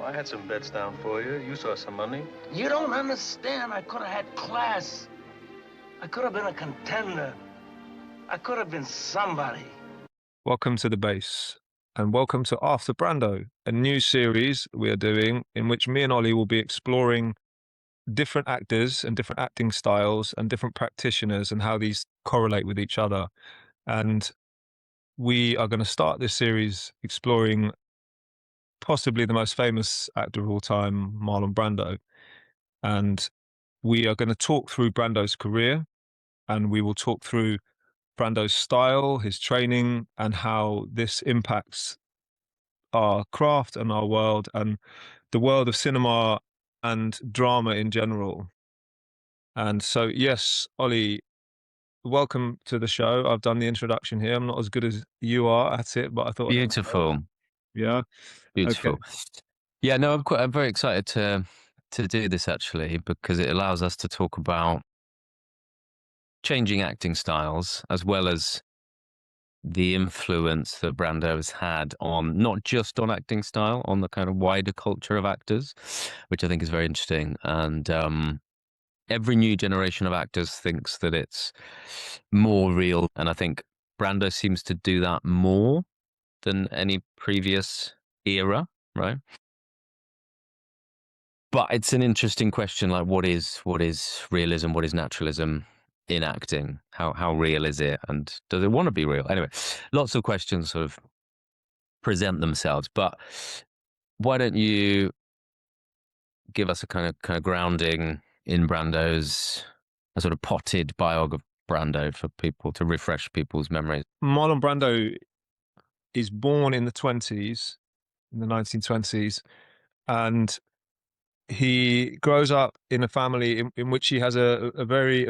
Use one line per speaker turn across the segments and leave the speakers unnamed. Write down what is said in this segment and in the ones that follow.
I had some bets down for you. You saw some money.
You don't understand. I could have had class. I could have been a contender. I could have been somebody.
Welcome to the base, and welcome to After Brando, a new series we are doing in which me and Ollie will be exploring different actors and different acting styles and different practitioners and how these correlate with each other. And we are going to start this series exploring possibly the most famous actor of all time, Marlon Brando. And we are going to talk through Brando's career, and we will talk through Brando's style, his training, and how this impacts our craft and our world and the world of cinema and drama in general. And so, yes, Ollie, welcome to the show. I've done the introduction here. I'm not as good as you are at it, but I thought...
Beautiful.
Yeah.
Beautiful.
Okay.
Yeah, no, I'm very excited to do this actually, because it allows us to talk about changing acting styles as well as the influence that Brando has had on not just on acting style, on the kind of wider culture of actors, which I think is very interesting. And every new generation of actors thinks that it's more real, and I think Brando seems to do that more than any previous era, right? But it's an interesting question, like what is realism, what is naturalism in acting? How real is it, and does it want to be real? Anyway, lots of questions sort of present themselves. But why don't you give us a kind of grounding in Brando's, a sort of potted biog of Brando for people to refresh people's memories?
Marlon Brando is born in the 1920s, and he grows up in a family in which he has a very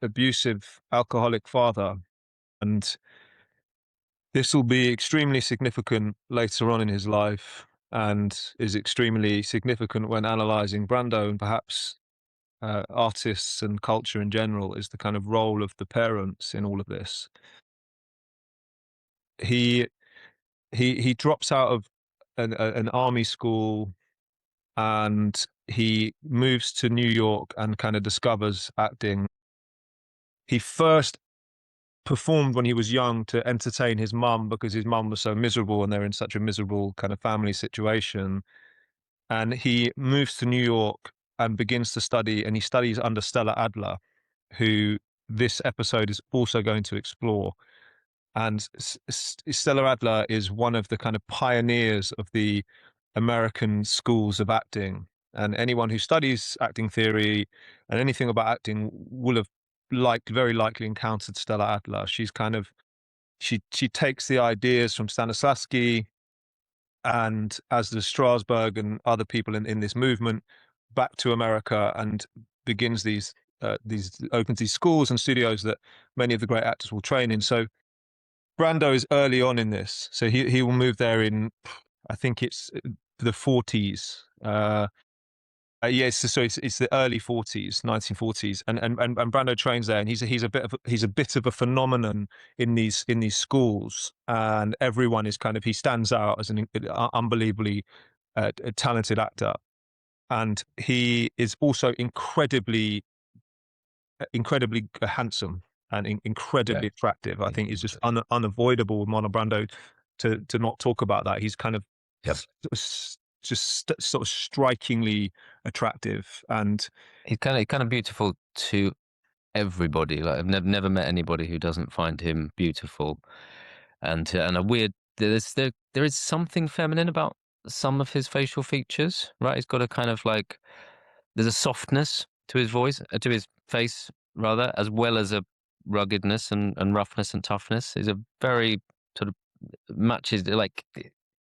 abusive alcoholic father. And this will be extremely significant later on in his life, and is extremely significant when analysing Brando and perhaps artists and culture in general, is the kind of role of the parents in all of this. He drops out of an army school, and he moves to New York and kind of discovers acting. He first performed when he was young to entertain his mum, because his mum was so miserable and they're in such a miserable kind of family situation. And he moves to New York and begins to study, and he studies under Stella Adler, who this episode is also going to explore. And Stella Adler is one of the kind of pioneers of the American schools of acting. And anyone who studies acting theory and anything about acting will have very likely encountered Stella Adler. She's kind of, she takes the ideas from Stanislavski and as does Strasberg and other people in this movement back to America, and begins opens these schools and studios that many of the great actors will train in. So Brando is early on in this. So he will move there in, I think it's the 40s. It's the early 40s, 1940s, and Brando trains there, and he's a bit of a phenomenon in these schools, and everyone is kind of, he stands out as an unbelievably talented actor, and he is also incredibly handsome and incredibly attractive. I think it's just unavoidable with Marlon Brando to not talk about that. He's kind of just sort of strikingly attractive, and
he's kind of beautiful to everybody. Like I've never met anybody who doesn't find him beautiful, and a weird. There is something feminine about some of his facial features, right? He's got a kind of like, there's a softness to his voice, to his face rather, as well as a ruggedness and roughness and toughness. He's a very sort of matches, like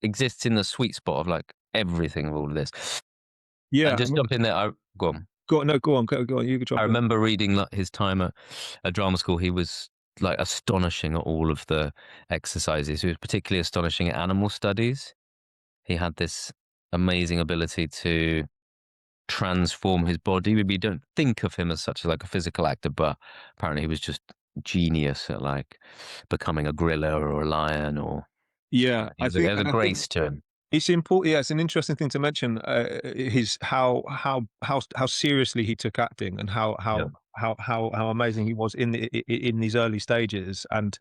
exists in the sweet spot of like everything of all of this.
Yeah,
and just jump in there. Go on.
Go on. You can jump
I
in.
remember reading like his time at drama school. He was like astonishing at all of the exercises. He was particularly astonishing at animal studies. He had this amazing ability to transform his body. Maybe you don't think of him as such as like a physical actor, but apparently he was just genius at like becoming a gorilla or a lion, or
there's
a grace to him.
It's important. Yeah, it's an interesting thing to mention. His how seriously he took acting, and how amazing he was in these early stages, and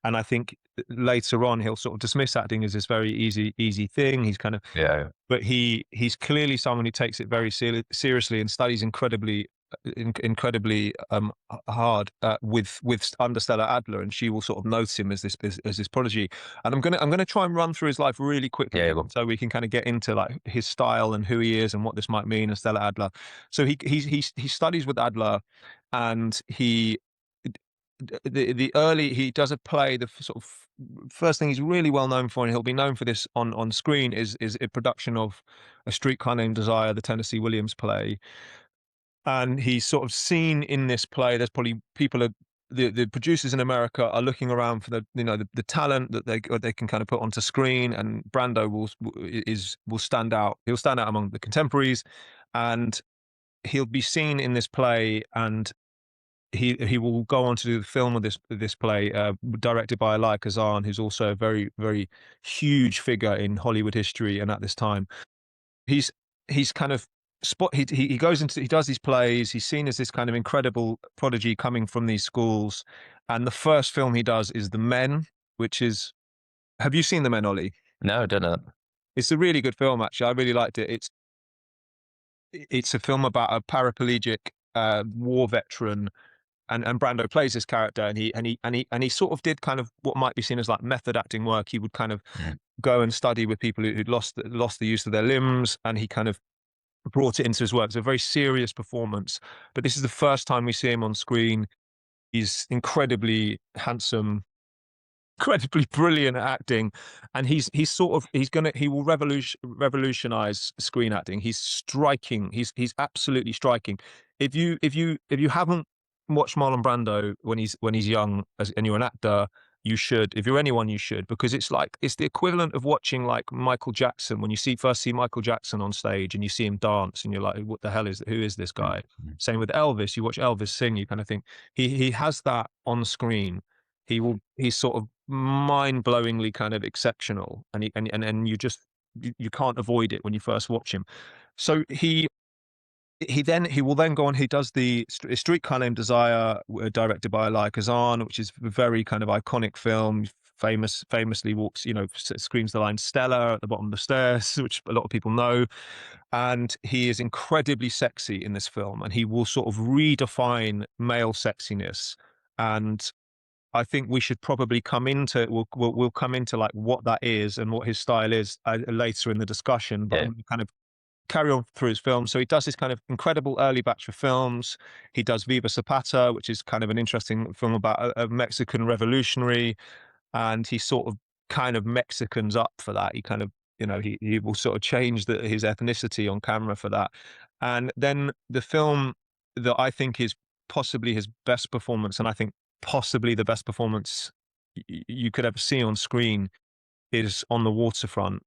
I think later on he'll sort of dismiss acting as this very easy thing. He's kind of
Yeah.
but he's clearly someone who takes it very seriously and studies incredibly hard with under Stella Adler, and she will sort of note him as this prodigy. And I'm gonna try and run through his life really quickly,
Yeah, well,
so we can kind of get into like his style and who he is and what this might mean, and Stella Adler. So he studies with Adler, and he does a play. The sort of first thing he's really well known for, and he'll be known for this on screen, is a production of A Streetcar Named Desire, the Tennessee Williams play. And he's sort of seen in this play. There's probably the producers in America are looking around for the talent that they can kind of put onto screen, and Brando will stand out. He'll stand out among the contemporaries, and he'll be seen in this play, and he will go on to do the film of this play, directed by Elia Kazan, who's also a very, very huge figure in Hollywood history and at this time. He's kind of he goes into he does these plays. He's seen as this kind of incredible prodigy coming from these schools, and the first film he does is The Men, which is, have you seen The Men, Ollie?
no, I don't know.
It's a really good film, actually. I really liked it. It's a film about a paraplegic war veteran, and Brando plays this character, and he sort of did kind of what might be seen as like method acting work. He would kind of go and study with people who'd lost the use of their limbs, and he kind of brought it into his work. It's a very serious performance, but this is the first time we see him on screen. He's incredibly handsome, incredibly brilliant at acting, and he will revolutionize screen acting. He's striking. He's absolutely striking. If you haven't watched Marlon Brando when he's young, and you're an actor, you should. If you're anyone, you should, because it's the equivalent of watching like Michael Jackson. When you first see Michael Jackson on stage and you see him dance, and you're like, what the hell who is this guy? Same with Elvis. You watch Elvis sing, you kind of think he has that on screen. He's sort of mind-blowingly kind of exceptional, and you can't avoid it when you first watch him. So he will then go on. He does the Streetcar Named Desire, directed by Elia Kazan, which is a very kind of iconic film. Famously walks, screams the line "Stella" at the bottom of the stairs, which a lot of people know. And he is incredibly sexy in this film, and he will sort of redefine male sexiness. And I think we should probably we'll come into like what that is and what his style is later in the discussion. But I'm kind of carry on through his films. So he does this kind of incredible early batch of films. He does Viva Zapata, which is kind of an interesting film about a Mexican revolutionary, and he sort of kind of Mexicans up for that. He kind of, he will sort of change his ethnicity on camera for that. And then the film that I think is possibly his best performance, and I think possibly the best performance you could ever see on screen, is On the Waterfront.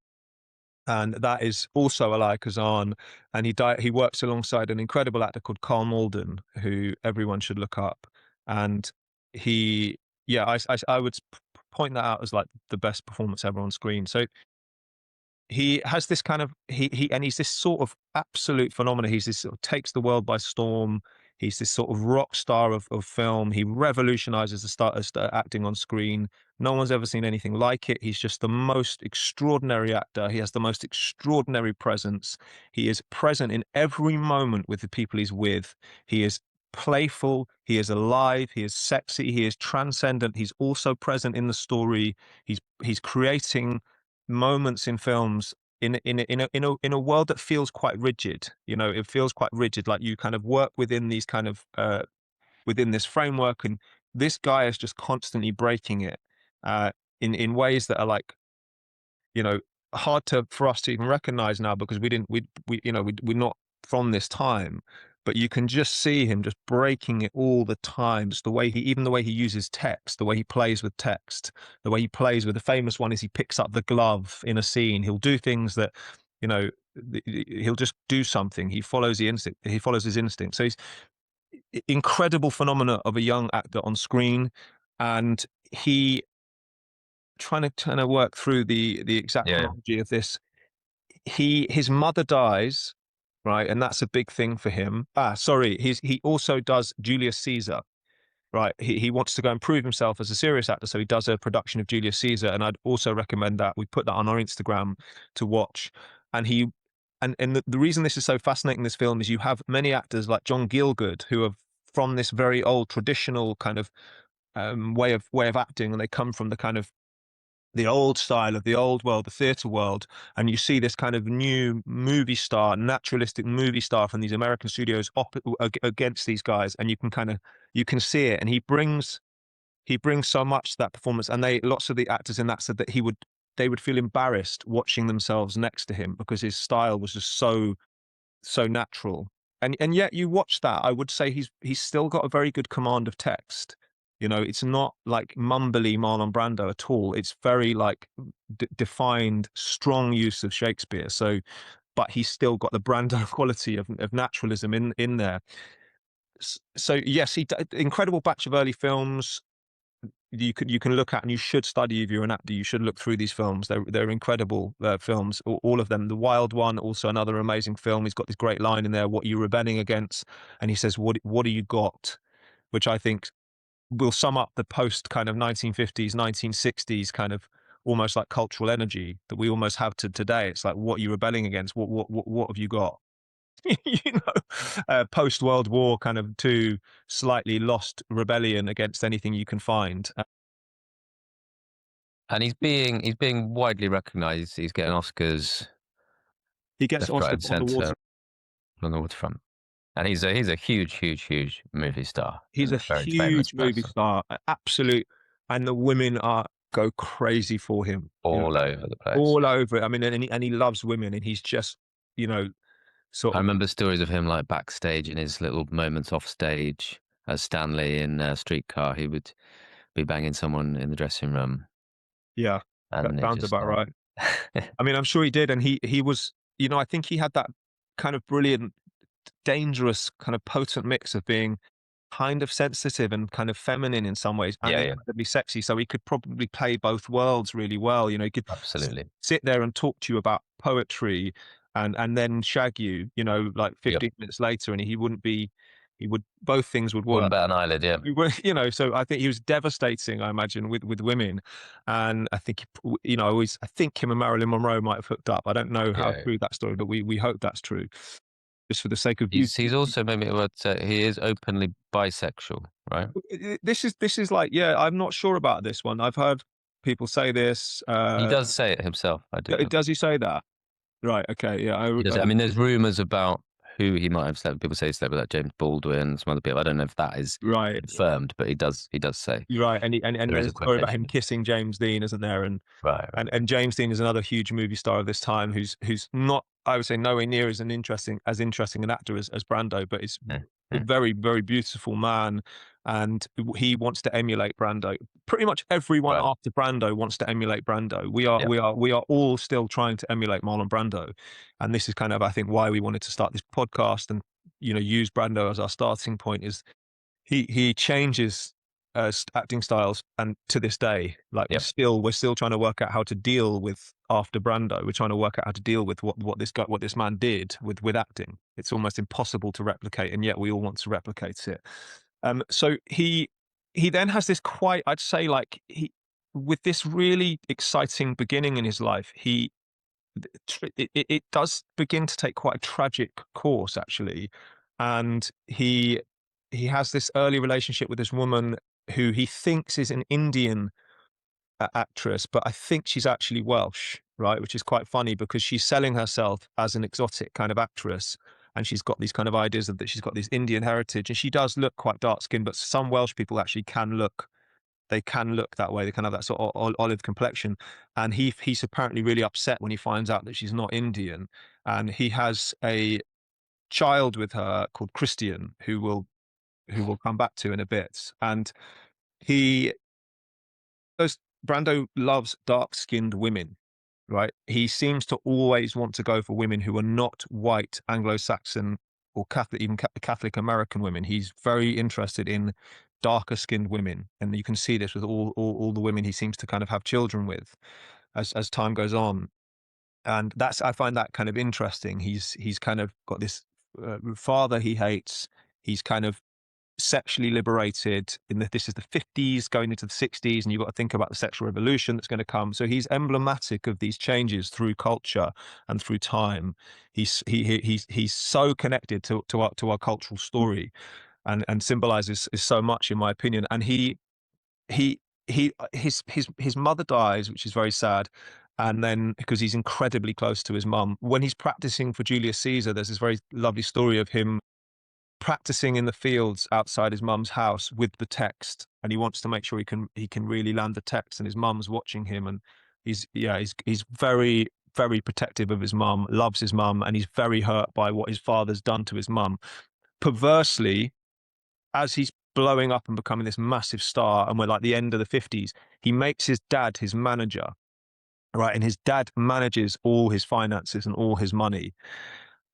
And that is also Elia Kazan, and he works alongside an incredible actor called Carl Malden, who everyone should look up. And I would point that out as like the best performance ever on screen. So he has this kind of he's this sort of absolute phenomenon. He's this sort of takes the world by storm. He's this sort of rock star of film. He revolutionizes the start of acting on screen. No one's ever seen anything like it. He's just the most extraordinary actor. He has the most extraordinary presence. He is present in every moment with the people he's with. He is playful. He is alive. He is sexy. He is transcendent. He's also present in the story. He's creating moments in films in a world that feels quite rigid. It feels quite rigid, like you kind of work within these kind of within this framework, and this guy is just constantly breaking it in ways that are like, hard for us to even recognize now, because we're not from this time. But you can just see him just breaking it all the time. Just the way he uses text, the way he plays with text, the way he plays with the famous one is he picks up the glove in a scene. He'll do things that, he'll just do something. He follows the instinct. He follows his instinct. So he's incredible phenomena of a young actor on screen, and he trying to work through the exact chronology of this. his mother dies, right, and that's a big thing for him. Sorry, he also does Julius Caesar. Right, he wants to go and prove himself as a serious actor, so he does a production of Julius Caesar, and I'd also recommend that. We put that on our Instagram to watch. And the reason this is so fascinating, this film, is you have many actors like John Gielgud who are from this very old traditional kind of way of acting, and they come from the kind of the old style of the old world, the theater world, and you see this kind of new movie star, naturalistic movie star from these American studios against these guys, and you can see it, and he brings so much to that performance, and lots of the actors in that said that they would feel embarrassed watching themselves next to him because his style was just so natural. And yet you watch that, I would say he's still got a very good command of text. You know, it's not like mumbly Marlon Brando at all. It's very like defined, strong use of Shakespeare. So, but he's still got the Brando quality of naturalism in there. So yes, incredible batch of early films. You can look at, and you should study if you're an actor. You should look through these films. They're incredible films, all of them. The Wild One, also another amazing film. He's got this great line in there: "What are you rebelling against?" And he says, "What do you got?" Which I think will sum up the post kind of 1950s, 1960s kind of almost like cultural energy that we almost have to today. It's like, what are you rebelling against? What have you got? You know, post World War kind of two slightly lost rebellion against anything you can find.
And he's being widely recognised. He's getting Oscars
He gets
left, right,
Oscar
and
on the
centre
water.
on the waterfront. And he's a huge movie star
He's
and
a
a very famous
huge movie
person
star, absolute, and the women go crazy for him. You know,
all over the place.
all over it. I mean, and he loves women, and he's just, you know, sort
I
of,
remember stories of him like backstage in his little moments off stage as Stanley in Streetcar. He would be banging someone in the dressing room,
yeah, that
and it
sounds
just
about
not.
right. I mean, I'm sure he did, and he was, you know, I think he had that kind of brilliant, dangerous, kind of potent mix of being kind of sensitive and kind of feminine in some ways, and
Yeah, yeah,
incredibly sexy. So he could probably play both worlds really well. You know, he could
absolutely.
sit there and talk to you about poetry, and then shag you. You know, like
Yep.
15 minutes later, and he would both things would
Wouldn't
work.
bat an eyelid. Yeah,
You know, so I think he was devastating, I imagine, with women, and I think, you know, I think him and Marilyn Monroe might have hooked up. I don't know how
yeah.
true that story, but we hope that's true, just for the sake of beauty.
He's also maybe what he is openly bisexual, right?
This is like, yeah, I'm not sure about this one. I've heard people say this.
He does say it himself. I do know.
Does he say that? Right. Okay. Yeah.
He does. I mean, there's rumors about who he might have slept. People say he slept with like James Baldwin, some other people. I don't know if that is
right.
confirmed, but he does. He does say
You're right. And
there is
there's
a
a story about him
quotation.
kissing James Dean, isn't there?
Right.
And James Dean is another huge movie star of this time, who's not, I would say, nowhere near as interesting an actor as Brando, but is
Mm,
a
mm.
very, very beautiful man, and he wants to emulate Brando. Pretty much everyone
Right.
after Brando wants to emulate Brando.
Yeah.
We are all still trying to emulate Marlon Brando, and this is kind of, I think, why we wanted to start this podcast and, you know, use Brando as our starting point. Is he changes acting styles, and to this day, like
Yep.
we're still trying to work out how to deal with after Brando. We're trying to work out how to deal with what this man did with acting. It's almost impossible to replicate, and yet we all want to replicate it. So he then has this quite, I'd say, like, with this really exciting beginning in his life, it does begin to take quite a tragic course, actually, and he has this early relationship with this woman who he thinks is an Indian actress, but I think she's actually Welsh, right? Which is quite funny because she's selling herself as an exotic kind of actress, and she's got these kind of ideas of that she's got this Indian heritage, and she does look quite dark skinned, but some Welsh people actually can look. They can look that way. They can have that sort of olive complexion, and he's apparently really upset when he finds out that she's not Indian, and he has a child with her called Christian, who we'll come back to in a bit. And he, those Brando loves dark-skinned women, right? He seems to always want to go for women who are not white Anglo-Saxon or Catholic, even Catholic American women. He's very interested in darker-skinned women, and you can see this with all the women he seems to kind of have children with as time goes on. And I find that kind of interesting. He's kind of got this father he hates. He's kind of sexually liberated this is the 50s going into the 60s, and you've got to think about the sexual revolution that's going to come. So he's emblematic of these changes through culture and through time. He's so connected to our cultural story, and symbolizes so much, in my opinion. And his mother dies, which is very sad. And then, because he's incredibly close to his mum, when he's practicing for Julius Caesar, there's this very lovely story of him practicing in the fields outside his mum's house with the text, and he wants to make sure he can really land the text, and his mum's watching him, and he's very, very protective of his mum, loves his mum, and he's very hurt by what his father's done to his mum. Perversely, as he's blowing up and becoming this massive star, and we're like the end of the 50s, he makes his dad his manager, right? And his dad manages all his finances and all his money.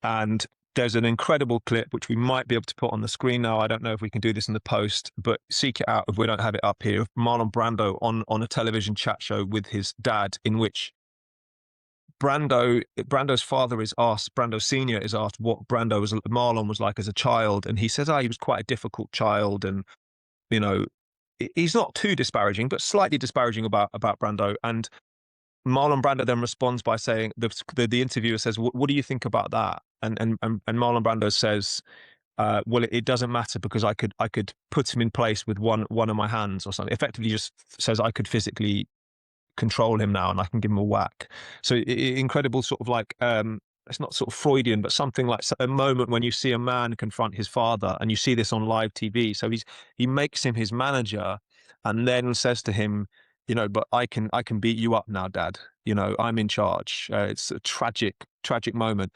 And there's an incredible clip, which we might be able to put on the screen now. I don't know if we can do this in the post, but seek it out if we don't have it up here. Marlon Brando on a television chat show with his dad, in which Brando's father is asked, Brando Senior is asked what Marlon was like as a child. And he says, he was quite a difficult child. And, you know, he's not too disparaging, but slightly disparaging about Brando. And Marlon Brando then responds by saying, the interviewer says, what do you think about that? And Marlon Brando says, well, it doesn't matter, because I could put him in place with one of my hands or something. Effectively just says I could physically control him now, and I can give him a whack. So incredible sort of like, it's not sort of Freudian, but something like a moment when you see a man confront his father, and you see this on live TV. So he makes him his manager, and then says to him, you know, but I can beat you up now, Dad. You know, I'm in charge. It's a tragic moment.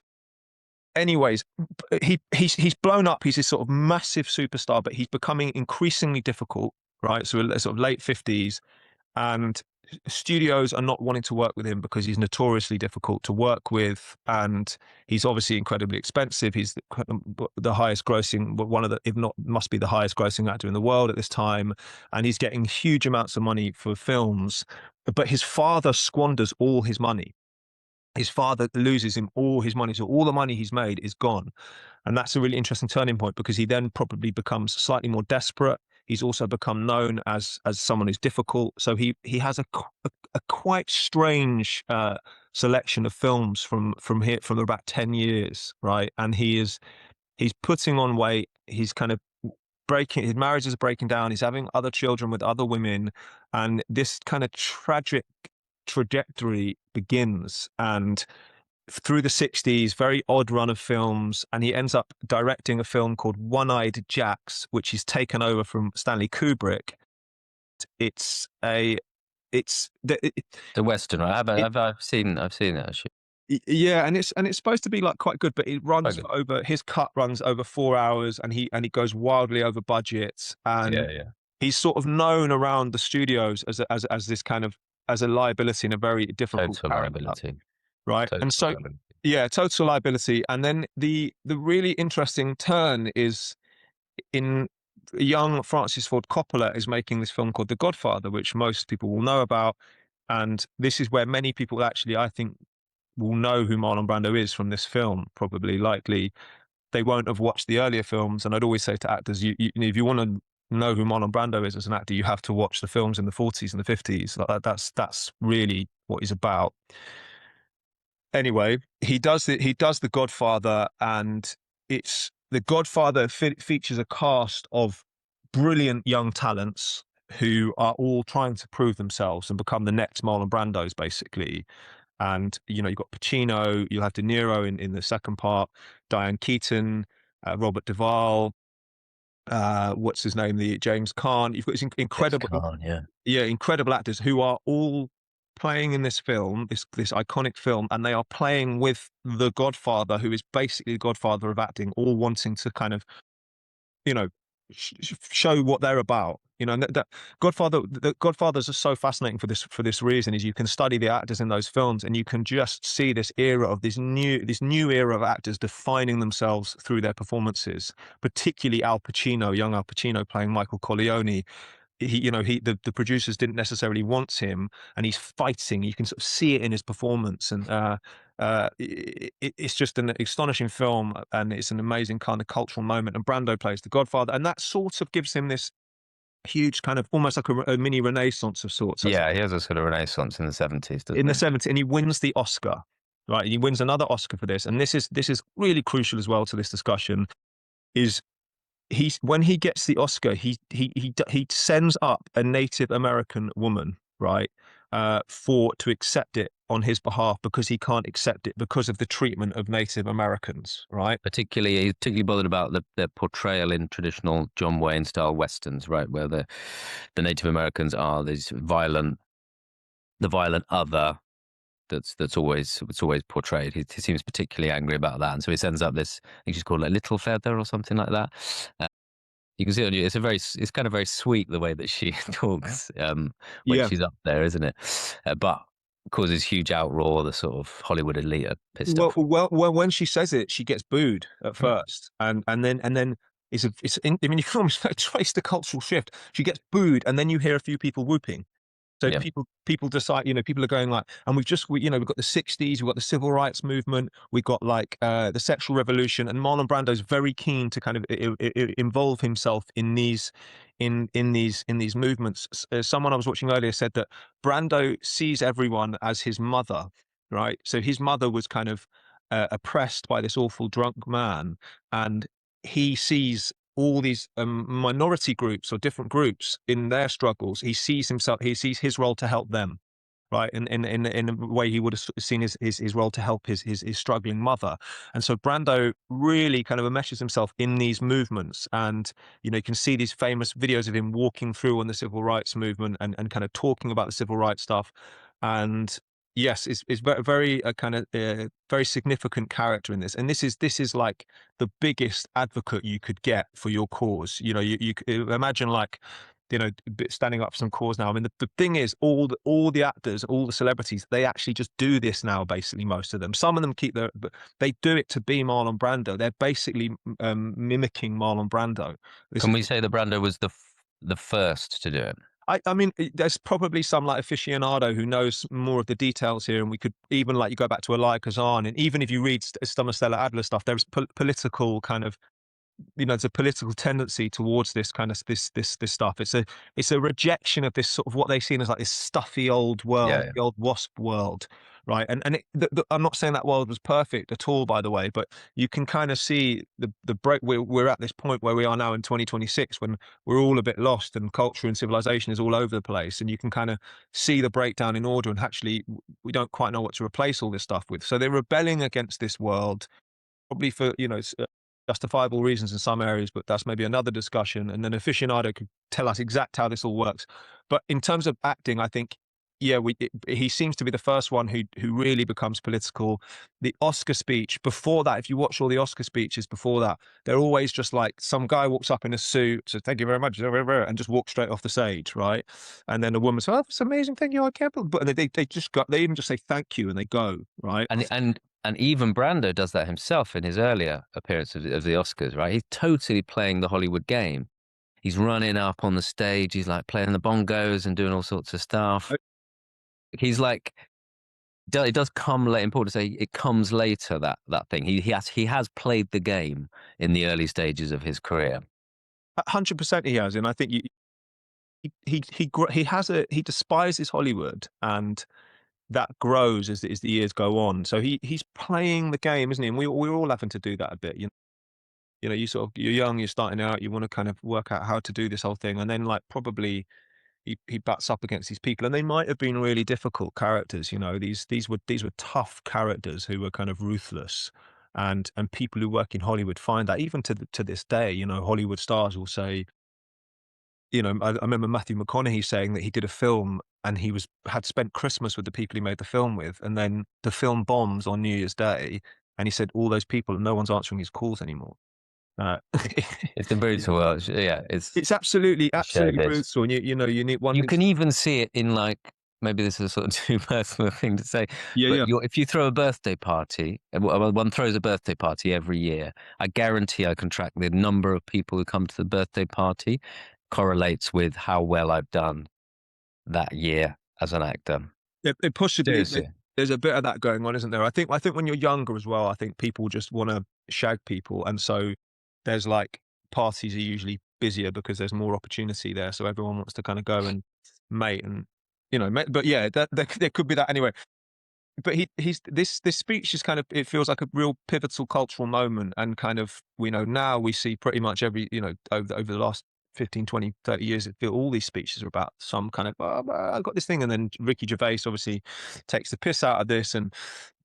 Anyways, he's blown up. He's this sort of massive superstar, but he's becoming increasingly difficult, right? So sort of late 50s, and studios are not wanting to work with him because he's notoriously difficult to work with, and he's obviously incredibly expensive. He's the highest grossing, one of the, if not, must be the highest grossing actor in the world at this time, and he's getting huge amounts of money for films. But his father squanders all his money. His father loses him all his money, so all the money he's made is gone. And that's a really interesting turning point, because he then probably becomes slightly more desperate. He's also become known as someone who's difficult. So he has a quite strange selection of films from about 10 years, right? And he's putting on weight. He's kind of his marriages are breaking down. He's having other children with other women, and this kind of tragic trajectory begins. And through the 60s, very odd run of films, and he ends up directing a film called One-Eyed Jacks, which he's taken over from Stanley Kubrick. It's the
Western, right? I've seen it actually.
Yeah, and it's supposed to be like quite good, but it runs over, his cut runs over 4 hours, and he goes wildly over budget. And he's sort of known around the studios as this kind of, as a liability and a very difficult
liability.
Right.
Total
and so
liability.
Yeah, total liability. And then the really interesting turn is, in young Francis Ford Coppola is making this film called The Godfather, which most people will know about. And this is where many people actually, I think, will know who Marlon Brando is from this film. Probably, likely, they won't have watched the earlier films. And I'd always say to actors, if you want to know who Marlon Brando is as an actor, you have to watch the films in the 40s and the 50s. That's really what he's about. Anyway, he does The Godfather, and it's The Godfather features a cast of brilliant young talents who are all trying to prove themselves and become the next Marlon Brandos, basically. And, you know, you've got Pacino, you'll have De Niro in the second part, Diane Keaton, Robert Duvall, what's his name, the James Caan. You've got this incredible, incredible actors who are all playing in this film, this iconic film, and they are playing with the Godfather, who is basically the Godfather of acting, all wanting to kind of, you know, show what they're about. You know, and the Godfathers are so fascinating for this reason, is you can study the actors in those films, and you can just see this era of this new era of actors defining themselves through their performances, particularly Al Pacino, young Al Pacino playing Michael Corleone. The producers didn't necessarily want him, and he's fighting. You can sort of see it in his performance, and It's just an astonishing film, and it's an amazing kind of cultural moment. And Brando plays the Godfather, and that sort of gives him this huge kind of almost like a mini renaissance of sorts.
Yeah, he has a sort of renaissance in the 70s, doesn't
In the
he?
70s, and he wins the Oscar. Right, he wins another Oscar for this, and this is really crucial as well to this discussion. Is when he gets the Oscar, he sends up a Native American woman, right, to accept it on his behalf, because he can't accept it because of the treatment of Native Americans, right?
Particularly bothered about the portrayal in traditional John Wayne style westerns, right, where the Native Americans are these the violent other that's always portrayed. He seems particularly angry about that, and so he sends up this. I think she's called like Little Feather or something like that. You can see on you, it's kind of very sweet the way that she talks when
Yeah.
she's up there, isn't it? But causes huge outroar. The sort of Hollywood elite are pissed off.
Well, when she says it, she gets booed at first, and then I mean, you can almost trace the cultural shift. She gets booed, and then you hear a few people whooping. So
Yeah.
people decide, people are going like, and we've got the 60s, we've got the civil rights movement, we've got like the sexual revolution, and Marlon Brando's very keen to kind of involve himself in these movements. Someone I was watching earlier said that Brando sees everyone as his mother, right? So his mother was kind of oppressed by this awful drunk man, and he sees all these minority groups or different groups in their struggles. He sees his role to help them, right? In a way he would have seen his role to help his struggling mother. And so Brando really kind of enmeshes himself in these movements. And, you can see these famous videos of him walking through on the civil rights movement and kind of talking about the civil rights stuff. And yes, it's very kind of very significant character in this. And this is like the biggest advocate you could get for your cause. You imagine like, standing up for some cause now. I mean, the thing is, all the actors, all the celebrities, they actually just do this now. Basically, most of them. Some of them but they do it to be Marlon Brando. They're basically mimicking Marlon Brando.
Can we say that Brando was the first to do it?
I mean, there's probably some like aficionado who knows more of the details here, and we could even you go back to Elia Kazan, and even if you read some of Stella Adler stuff, there's political kind of, there's a political tendency towards this kind of this stuff. It's a rejection of this sort of what they see as like this stuffy old world, the old WASP world, right? And I'm not saying that world was perfect at all, by the way, but you can kind of see the break. We're at this point where we are now in 2026, when we're all a bit lost, and culture and civilization is all over the place, and you can kind of see the breakdown in order, and actually we don't quite know what to replace all this stuff with. So they're rebelling against this world, probably for justifiable reasons in some areas, but that's maybe another discussion. And then aficionado could tell us exact how this all works. But in terms of acting, I think, yeah, he seems to be the first one who really becomes political. The Oscar speech before that, if you watch all the Oscar speeches before that, they're always just like some guy walks up in a suit, says thank you very much, and just walks straight off the stage, right? And then a woman says, "Oh, it's amazing, thank you, I can't believe," but they even just say thank you and they go, right?
And even Brando does that himself in his earlier appearance of the Oscars, right? He's totally playing the Hollywood game. He's running up on the stage. He's like playing the bongos and doing all sorts of stuff. He's like, it does come late. Important to say, it comes later, that thing. He has played the game in the early stages of his career.
100% he has, and I think he despises Hollywood, and that grows as the years go on. So he's playing the game, isn't he? And we're all having to do that a bit. You're young, you're starting out, you want to kind of work out how to do this whole thing, and then like probably he butts up against these people, and they might have been really difficult characters. These were tough characters who were kind of ruthless, and people who work in Hollywood find that even to this day. Hollywood stars will say, I remember Matthew McConaughey saying that he did a film and he had spent Christmas with the people he made the film with, and then the film bombs on New Year's Day, and he said all those people, no one's answering his calls anymore.
It's a brutal world. Yeah,
it's absolutely brutal. And you need one.
You can even see it in like, maybe this is a sort of too personal thing to say.
Yeah.
If you throw a birthday party, one throws a birthday party every year, I guarantee I can track the number of people who come to the birthday party correlates with how well I've done that year as an actor.
It possibly. there's a bit of that going on, isn't there? I think when you're younger as well, I think people just want to shag people, and so there's like parties are usually busier because there's more opportunity there, so everyone wants to kind of go and mate and but yeah, there could be that anyway. But he's this speech is kind of, it feels like a real pivotal cultural moment, and kind of, now we see pretty much every, over the last 15, 20, 30 years, it feel all these speeches are about some kind of, oh, I got this thing. And then Ricky Gervais obviously takes the piss out of this, and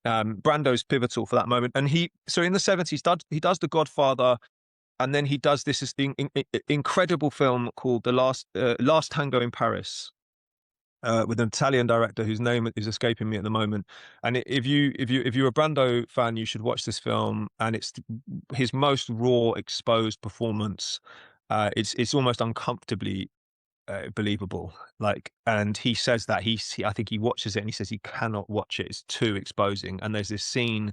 Brando's pivotal for that moment. And so in the 70s, he does The Godfather, and then he does this incredible film called The Last Tango in Paris, with an Italian director whose name is escaping me at the moment. And if you're a Brando fan, you should watch this film. And it's his most raw, exposed performance. It's almost uncomfortably believable. Like, and he says that I think he watches it and he says he cannot watch it. It's too exposing. And there's this scene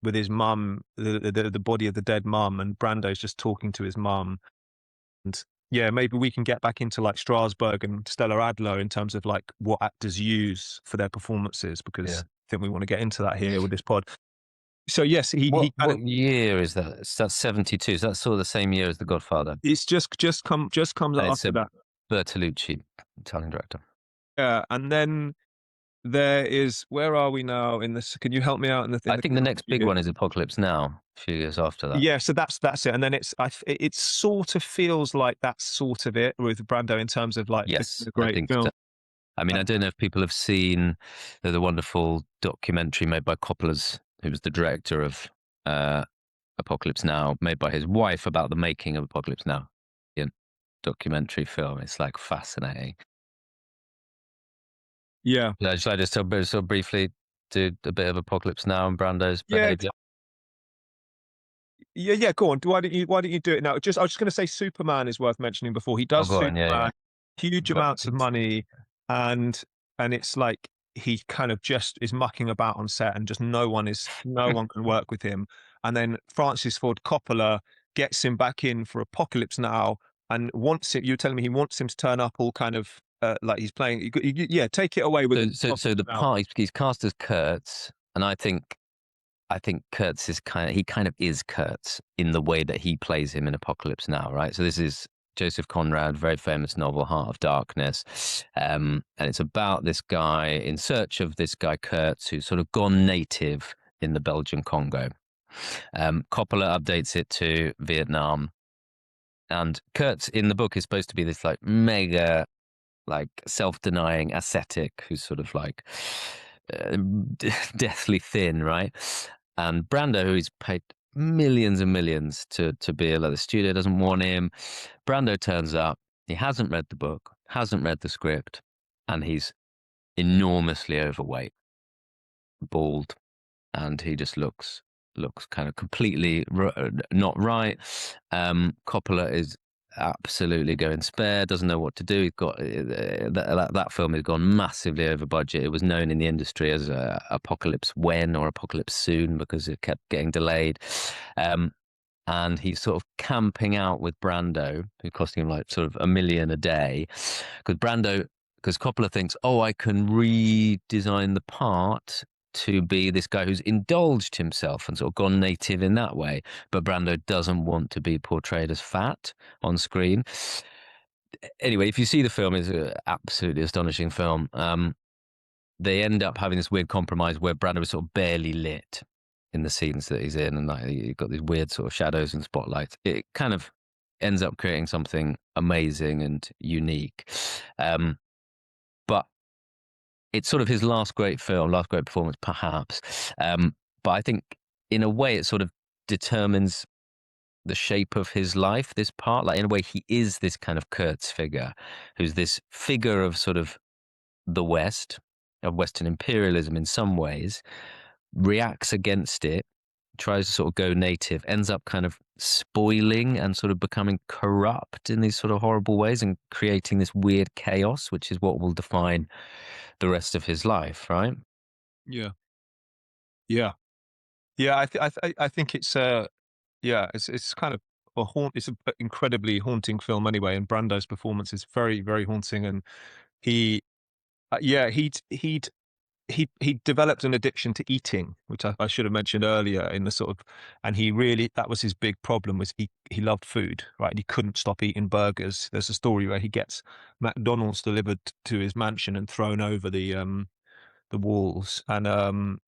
with his mum, the body of the dead mum, and Brando's just talking to his mum. And yeah, maybe we can get back into like Strasberg and Stella Adler in terms of like what actors use for their performances, because I think we want to get into that here with this pod. So yes,
what year is that? That's 72. So that's sort of the same year as The Godfather.
It's just comes after that.
Bertolucci, Italian director.
Yeah, and then there is, where are we now in this? Can you help me out in the thing?
I think the next big one is Apocalypse Now, a few years after that.
Yeah, so that's it. And then it sort of feels like that's sort of it with Brando in terms of like,
yes,
a great film.
So. I mean, I don't know if people have seen the wonderful documentary made by Coppola's, who was the director of Apocalypse Now, made by his wife about the making of Apocalypse Now. Documentary film. It's like fascinating.
Yeah.
Should I just so briefly do a bit of Apocalypse Now and Brando's behavior?
Yeah, go on. Why don't you do it now? I was just going to say Superman is worth mentioning before. He does Superman, huge amounts of money, and it's like he kind of just is mucking about on set, and just no one can work with him. And then Francis Ford Coppola gets him back in for Apocalypse Now, and wants him. You're telling me he wants him to turn up all kind of like he's playing. Yeah, take it away with.
So the part he's cast as Kurtz, and I think Kurtz is he kind of is Kurtz in the way that he plays him in Apocalypse Now, right? So this is Joseph Conrad, very famous novel, Heart of Darkness, and it's about this guy in search of this guy Kurtz, who's sort of gone native in the Belgian Congo. Coppola updates it to Vietnam, and Kurtz in the book is supposed to be this like mega, like self-denying ascetic who's sort of like deathly thin, right? And Brando, who he's paid millions and millions to be, like the studio doesn't want him. Brando turns up, he hasn't read the book, hasn't read the script, and he's enormously overweight, bald, and he just looks kind of completely not right. Coppola is absolutely going spare, doesn't know what to do. He's got that film has gone massively over budget. It was known in the industry as Apocalypse When or Apocalypse Soon because it kept getting delayed. And he's sort of camping out with Brando, who's costing him like sort of $1 million a day, because Coppola thinks, oh, I can redesign the part to be this guy who's indulged himself and sort of gone native in that way. But Brando doesn't want to be portrayed as fat on screen. Anyway, if you see the film, it's an absolutely astonishing film. They end up having this weird compromise where Brando is sort of barely lit in the scenes that he's in, and like you've got these weird sort of shadows and spotlights. It kind of ends up creating something amazing and unique. But it's sort of his last great film, last great performance, perhaps. But I think in a way it sort of determines the shape of his life, this part. Like in a way he is this kind of Kurtz figure, who's this figure of sort of the West, of Western imperialism in some ways, reacts against it, tries to sort of go native, ends up kind of spoiling and sort of becoming corrupt in these sort of horrible ways and creating this weird chaos, which is what will define the rest of his life, right?
Yeah. I think it's it's kind of it's an incredibly haunting film anyway, and Brando's performance is very, very haunting. And he'd he developed an addiction to eating, which I should have mentioned earlier in the sort of, and that was his big problem, was he loved food, right? And he couldn't stop eating burgers. There's a story where he gets McDonald's delivered to his mansion and thrown over the walls. And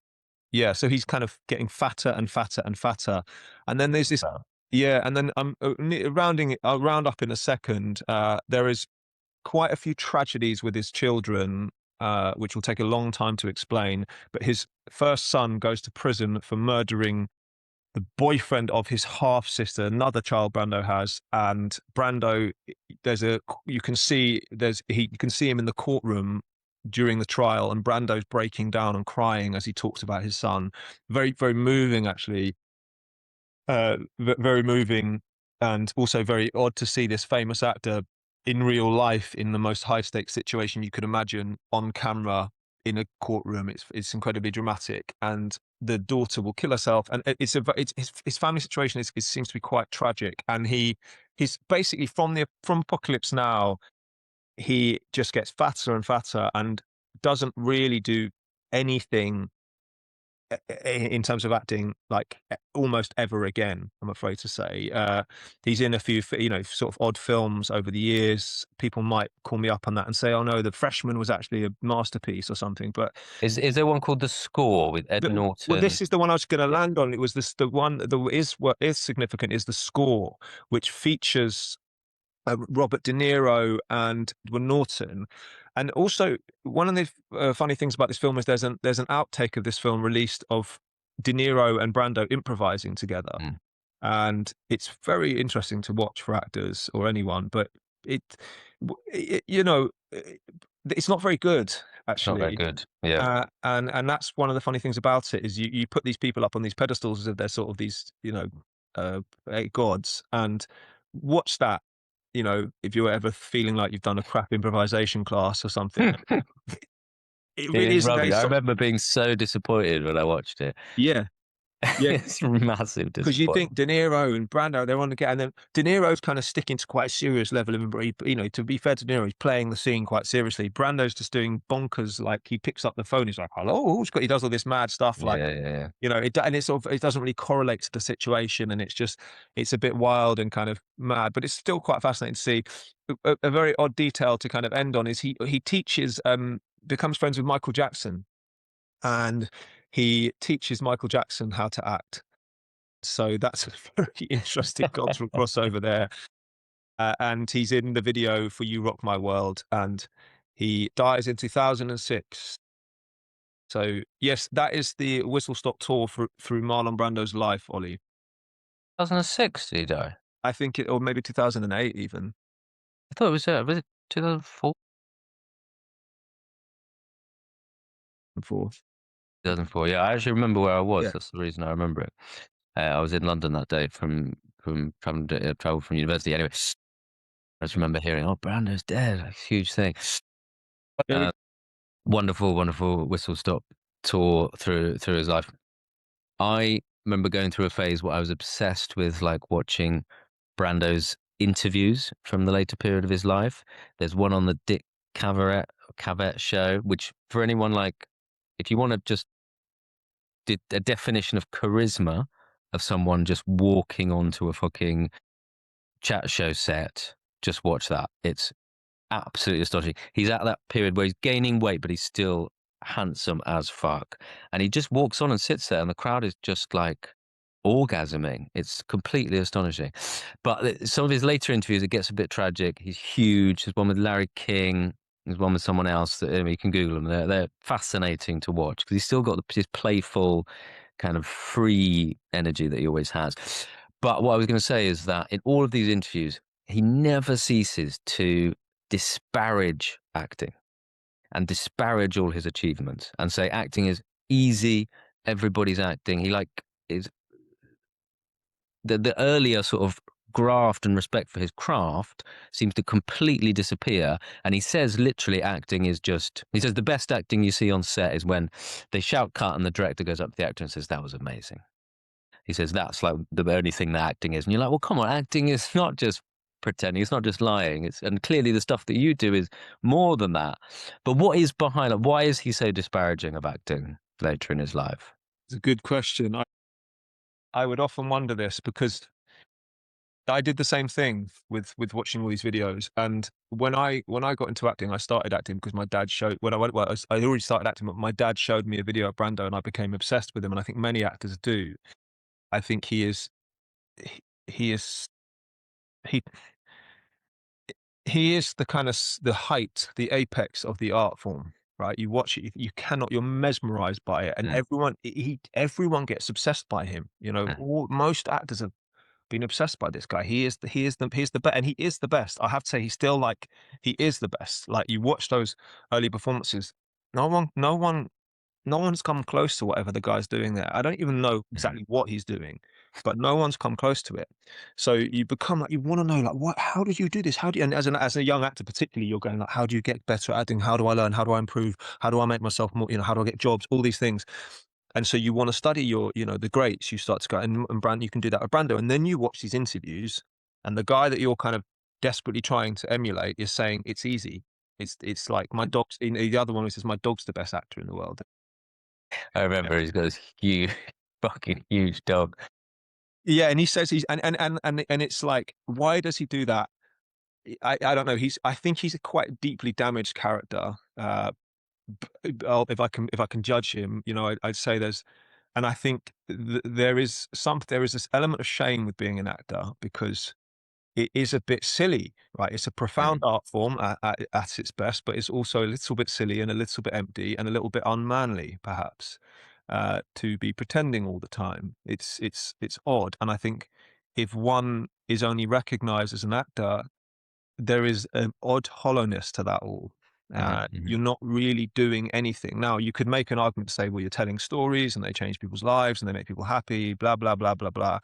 yeah, so he's kind of getting fatter and fatter and fatter. And then there's this, yeah, and then I'll round up in a second. There is quite a few tragedies with his children, which will take a long time to explain. But his first son goes to prison for murdering the boyfriend of his half sister, another child Brando has. And Brando, you can see him in the courtroom during the trial, and Brando's breaking down and crying as he talks about his son. Very, very moving, actually. Very moving, and also very odd to see this famous actor in real life in the most high stakes situation you could imagine on camera in a courtroom. It's incredibly dramatic, and the daughter will kill herself, and his family situation seems to be quite tragic, and he's basically from Apocalypse Now, he just gets fatter and fatter and doesn't really do anything in terms of acting, like almost ever again, I'm afraid to say. He's in a few, sort of odd films over the years. People might call me up on that and say, "Oh no, The Freshman was actually a masterpiece" or something. But
is there one called The Score with Ed Norton?
Well, this is the one I was going to land on. It was the one that what is significant is The Score, which features Robert De Niro and Edward Norton. And also, one of the funny things about this film is there's an outtake of this film released of De Niro and Brando improvising together, and it's very interesting to watch for actors or anyone. But it's not very good, actually.
Not very good, yeah.
And that's one of the funny things about it, is you put these people up on these pedestals as if they're sort of these gods, and watch that. If you're ever feeling like you've done a crap improvisation class or something, it really is.
I remember being so disappointed when I watched it.
Yeah.
It's massive disappointment.
Because you think De Niro and Brando, they're on the and then De Niro's kind of sticking to quite a serious level of, to be fair to De Niro, he's playing the scene quite seriously. Brando's just doing bonkers, like he picks up the phone, he's like, "Hello," he does all this mad stuff, like,
yeah.
And it doesn't really correlate to the situation, and it's a bit wild and kind of mad, but it's still quite fascinating to see. A very odd detail to kind of end on is he teaches, becomes friends with Michael Jackson, and he teaches Michael Jackson how to act. So that's a very interesting cultural crossover there. And he's in the video for You Rock My World, and he dies in 2006. So yes, that is the whistle-stop tour through Marlon Brando's life, Ollie.
2006 did he die?
I think or maybe 2008 even.
I thought it was it 2004? 2004, yeah. I actually remember where I was. Yeah. That's the reason I remember it. I was in London that day from travel from university. Anyway, I just remember hearing, "Oh, Brando's dead!" Like, huge thing. Wonderful, wonderful whistle-stop tour through his life. I remember going through a phase where I was obsessed with like watching Brando's interviews from the later period of his life. There's one on the Dick Cavett show, which for anyone like, if you want to just a definition of charisma of someone just walking onto a fucking chat show set, just watch that. It's absolutely astonishing. He's at that period where he's gaining weight, but he's still handsome as fuck. And he just walks on and sits there, and the crowd is just like orgasming. It's completely astonishing. But some of his later interviews, it gets a bit tragic. He's huge. There's one with Larry King. There's one with someone else that you can Google them. They're fascinating to watch because he's still got his playful, kind of free energy that he always has. But what I was going to say is that in all of these interviews, he never ceases to disparage acting and disparage all his achievements and say acting is easy. Everybody's acting. He is the earlier sort of graft and respect for his craft seems to completely disappear. And he says literally acting is he says the best acting you see on set is when they shout cut and the director goes up to the actor and says, "That was amazing." He says that's like the only thing that acting is. And you're like, well, come on, acting is not just pretending. It's not just lying. And clearly the stuff that you do is more than that. But what is behind it? Why is he so disparaging of acting later in his life?
It's a good question. I would often wonder this because I did the same thing with watching all these videos. And when I got into acting, I started acting because my dad showed when I went. Well, I already started acting, but my dad showed me a video of Brando, and I became obsessed with him. And I think many actors do. I think he is he is he he is the kind of the height, the apex of the art form. Right, you watch it, you cannot, you're mesmerized by it, and
Mm,
everyone gets obsessed by him.
mm,
Most actors have been obsessed by this guy. He's the best, and he is the best. I have to say, he's still like he is the best. Like you watch those early performances, no one's come close to whatever the guy's doing there. I don't even know
mm,
exactly what he's doing, but no one's come close to it. So you become like, you want to know, like, what? How did you do this? How do you? And as a young actor, particularly, you're going like, how do you get better at acting? How do I learn? How do I improve? How do I make myself more? How do I get jobs? All these things. And so you want to study the greats. You start to go, and Brand, you can do that with Brando. And then you watch these interviews, and the guy that you're kind of desperately trying to emulate is saying it's easy. It's like my dog's. The other one who says my dog's the best actor in the world.
I remember he's got this huge, fucking huge dog.
Yeah, and he says he's and it's like, why does he do that? I don't know. I think he's a quite deeply damaged character. If I can judge him, I'd say and I think there is this element of shame with being an actor because it is a bit silly, right? It's a profound
Mm,
art form at its best, but it's also a little bit silly and a little bit empty and a little bit unmanly, perhaps, to be pretending all the time. It's odd, and I think if one is only recognized as an actor, there is an odd hollowness to that all.
mhm, mhm.
You're not really doing anything. Now, you could make an argument to say, well, you're telling stories and they change people's lives and they make people happy, blah, blah, blah, blah, blah.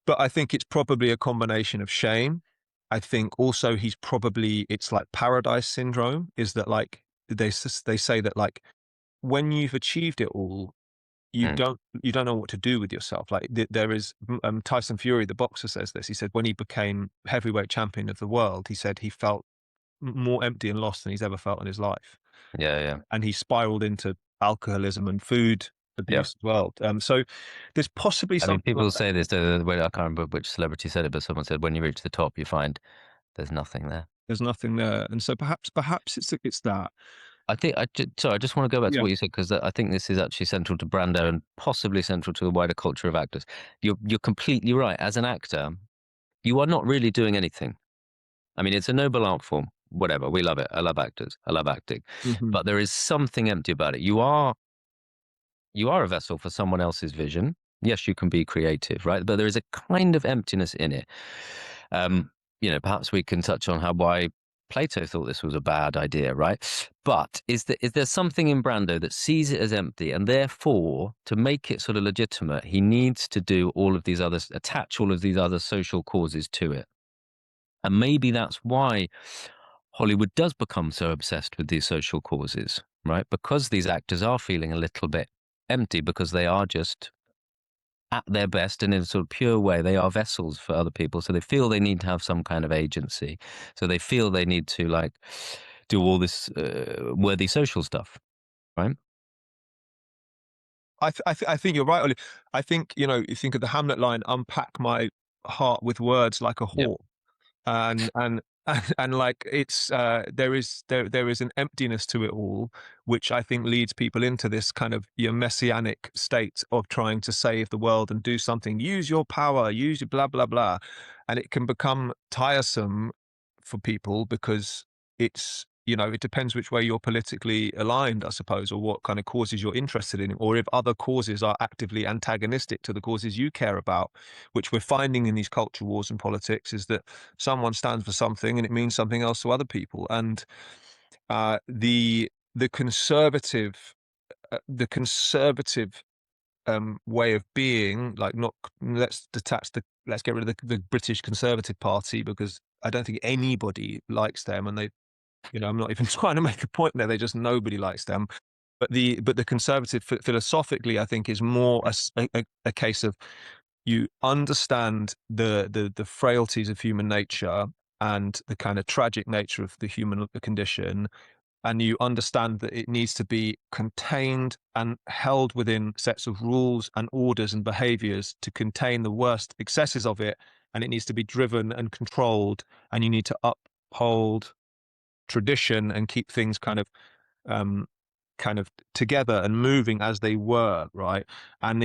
But I think it's probably a combination of shame. I think also it's like paradise syndrome, is that like they say that like when you've achieved it all,
Mm,
you don't know what to do with yourself. Like there is Tyson Fury, the boxer, says this. He said when he became heavyweight champion of the world, he said he felt more empty and lost than he's ever felt in his life,
yeah, yeah,
and he spiraled into alcoholism and food
yeah.
abuse as well. So there's possibly
I mean,
something like
people
that.
say this. I can't remember which celebrity said it, but someone said when you reach the top, you find there's nothing there.
There's nothing there, and so perhaps it's that.
I think sorry, I just want to go back to
Yeah.
what you said because I think this is actually central to Brando and possibly central to the wider culture of actors. You're completely right. As an actor, you are not really doing anything. I mean, it's a noble art form. Whatever, we love it. I love actors. I love acting,
Hmm.
but there is something empty about it. You are a vessel for someone else's vision. Yes, you can be creative, right? But there is a kind of emptiness in it. Um, perhaps we can touch on why Plato thought this was a bad idea, right? But is there something in Brando that sees it as empty, and therefore, to make it sort of legitimate, he needs to do attach all of these other social causes to it, and maybe that's why Hollywood does become so obsessed with these social causes, right? Because these actors are feeling a little bit empty because they are just at their best and in a sort of pure way, they are vessels for other people. So they feel they need to have some kind of agency. So they feel they need to do all this worthy social stuff, right?
I think you're right, Ollie. I think you think of the Hamlet line, "Unpack my heart with words like a
Yep.
whore." And and like it's there is an emptiness to it all, which I think leads people into this kind of messianic state of trying to save the world and do something. Use your power, use your blah blah blah, and it can become tiresome for people because it depends which way you're politically aligned, I suppose, or what kind of causes you're interested in, or if other causes are actively antagonistic to the causes you care about, which we're finding in these culture wars and politics, is that someone stands for something and it means something else to other people. And the conservative way of being, like, not let's get rid of the British Conservative Party, because I don't think anybody likes them, and I'm not even trying to make a point there. Nobody likes them. But the conservative philosophically, I think, is more a case of you understand the frailties of human nature and the kind of tragic nature of the human condition, and you understand that it needs to be contained and held within sets of rules and orders and behaviors to contain the worst excesses of it, and it needs to be driven and controlled, and you need to uphold tradition and keep things um, kind of together and moving as they were, right? And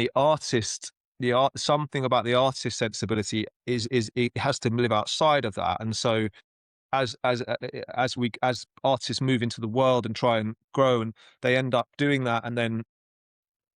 something about the artist sensibility is it has to live outside of that. And so as artists move into the world and try and grow, and they end up doing that, and then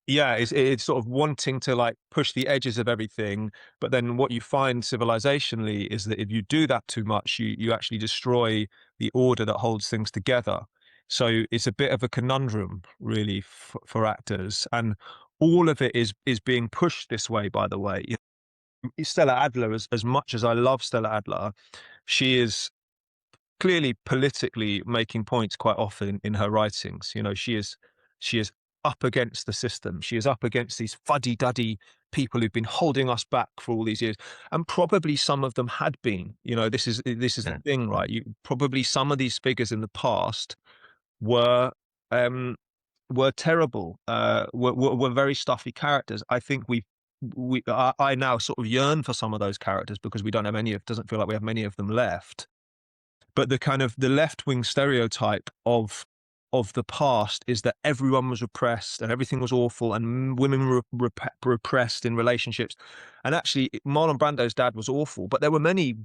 yeah, it's sort of wanting to like push the edges of everything. But then what you find civilizationally is that if you do that too much, you actually destroy the order that holds things together. So it's a bit of a conundrum, really, for actors, and all of it is being pushed this way. By the way, Stella Adler, as much as I love Stella Adler, she is clearly politically making points quite often in her writings. You know, she is up against the system. She is up against these fuddy-duddy people who've been holding us back for all these years, and probably some of them had been. You know, this is the thing, right? You probably some of these figures in the past were um were terrible, were very stuffy characters. I think I now sort of yearn for some of those characters because we don't have doesn't feel like we have many of them left. But the kind of the left-wing stereotype of the past is that everyone was repressed and everything was awful, and women were repressed in relationships. And actually, Marlon Brando's dad was awful, but there were many,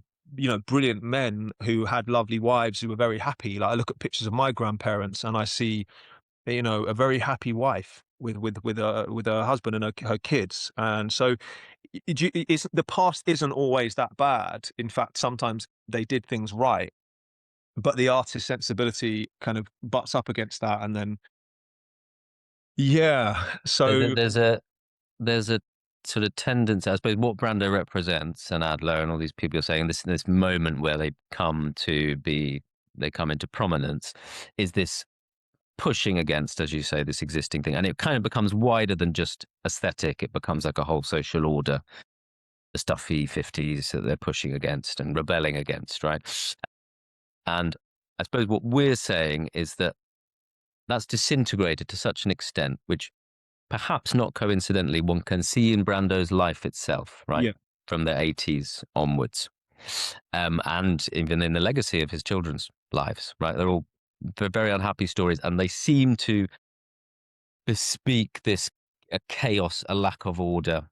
brilliant men who had lovely wives who were very happy. Like I look at pictures of my grandparents and I see, a very happy wife with her husband and her kids. And so the past isn't always that bad. In fact, sometimes they did things right, but the artist sensibility kind of butts up against that, and then yeah. So
There's a sort of tendency, I suppose, what Brando represents, and Adler and all these people are saying this moment where they come into prominence, is this pushing against, as you say, this existing thing, and it kind of becomes wider than just aesthetic. It becomes like a whole social order, the stuffy 50s that they're pushing against and rebelling against, right? And I suppose what we're saying is that that's disintegrated to such an extent, which perhaps not coincidentally one can see in Brando's life itself, right?
yeah,
From the 80s onwards. And even in the legacy of his children's lives, right? They're very unhappy stories, and they seem to bespeak a chaos, a lack of order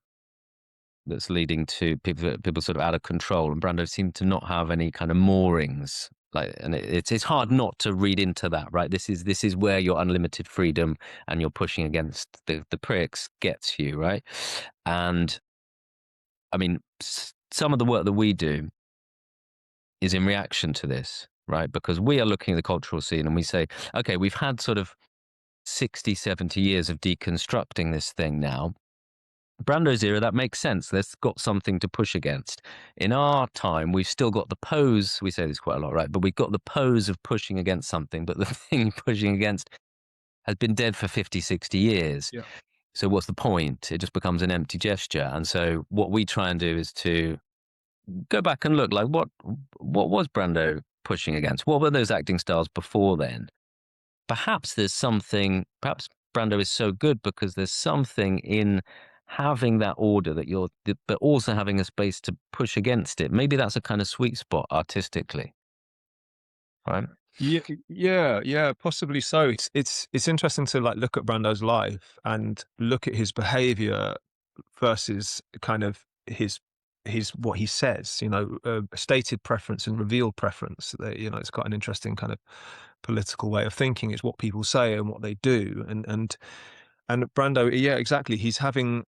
that's leading to people sort of out of control. And Brando seemed to not have any kind of moorings. And it's hard not to read into that, right? This is where your unlimited freedom and your pushing against the pricks gets you, right? And I mean, some of the work that we do is in reaction to this, right? Because we are looking at the cultural scene and we say, okay, we've had sort of 60, 70 years of deconstructing this thing now. Brando's era, that makes sense. There's got something to push against. In our time, we've still got the pose, we say this quite a lot, right? But we've got the pose of pushing against something, but the thing pushing against has been dead for 50, 60 years.
yeah,
So what's the point? It just becomes an empty gesture. And so what we try and do is to go back and look, like, what was Brando pushing against? What were those acting styles before then? Perhaps Brando is so good because there's something in having that order but also having a space to push against it. Maybe that's a kind of sweet spot artistically, right?
yeah, possibly so. It's interesting to like look at Brando's life and look at his behavior versus kind of his what he says, stated preference and revealed preference. It's quite an interesting kind of political way of thinking. It's what people say and what they do, and Brando, yeah, exactly. He's having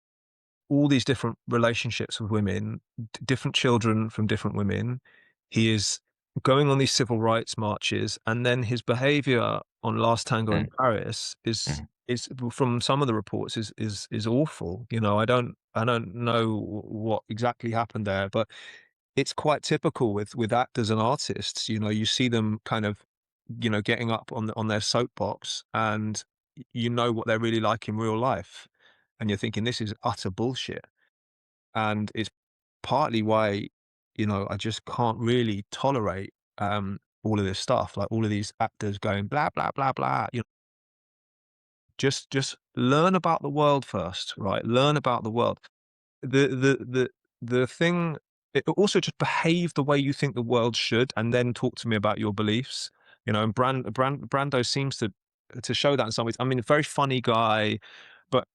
all these different relationships with women, different children from different women. He is going on these civil rights marches, and then his behavior on Last Tango in
Mm,
Paris is
mm.
is from some of the reports is awful. I don't know what exactly happened there, but it's quite typical with actors and artists. You see them kind of getting up on their soapbox, and you know what they're really like in real life, and you're thinking this is utter bullshit. and it's partly why, you know, I just can't really tolerate all of this stuff, like all of these actors going blah blah blah blah. You know, just learn about the world first, right? Learn about the world. The thing. It also just behave the way you think the world should, and then talk to me about your beliefs. You know, and Brando seems to show that in some ways. I mean, a very funny guy, but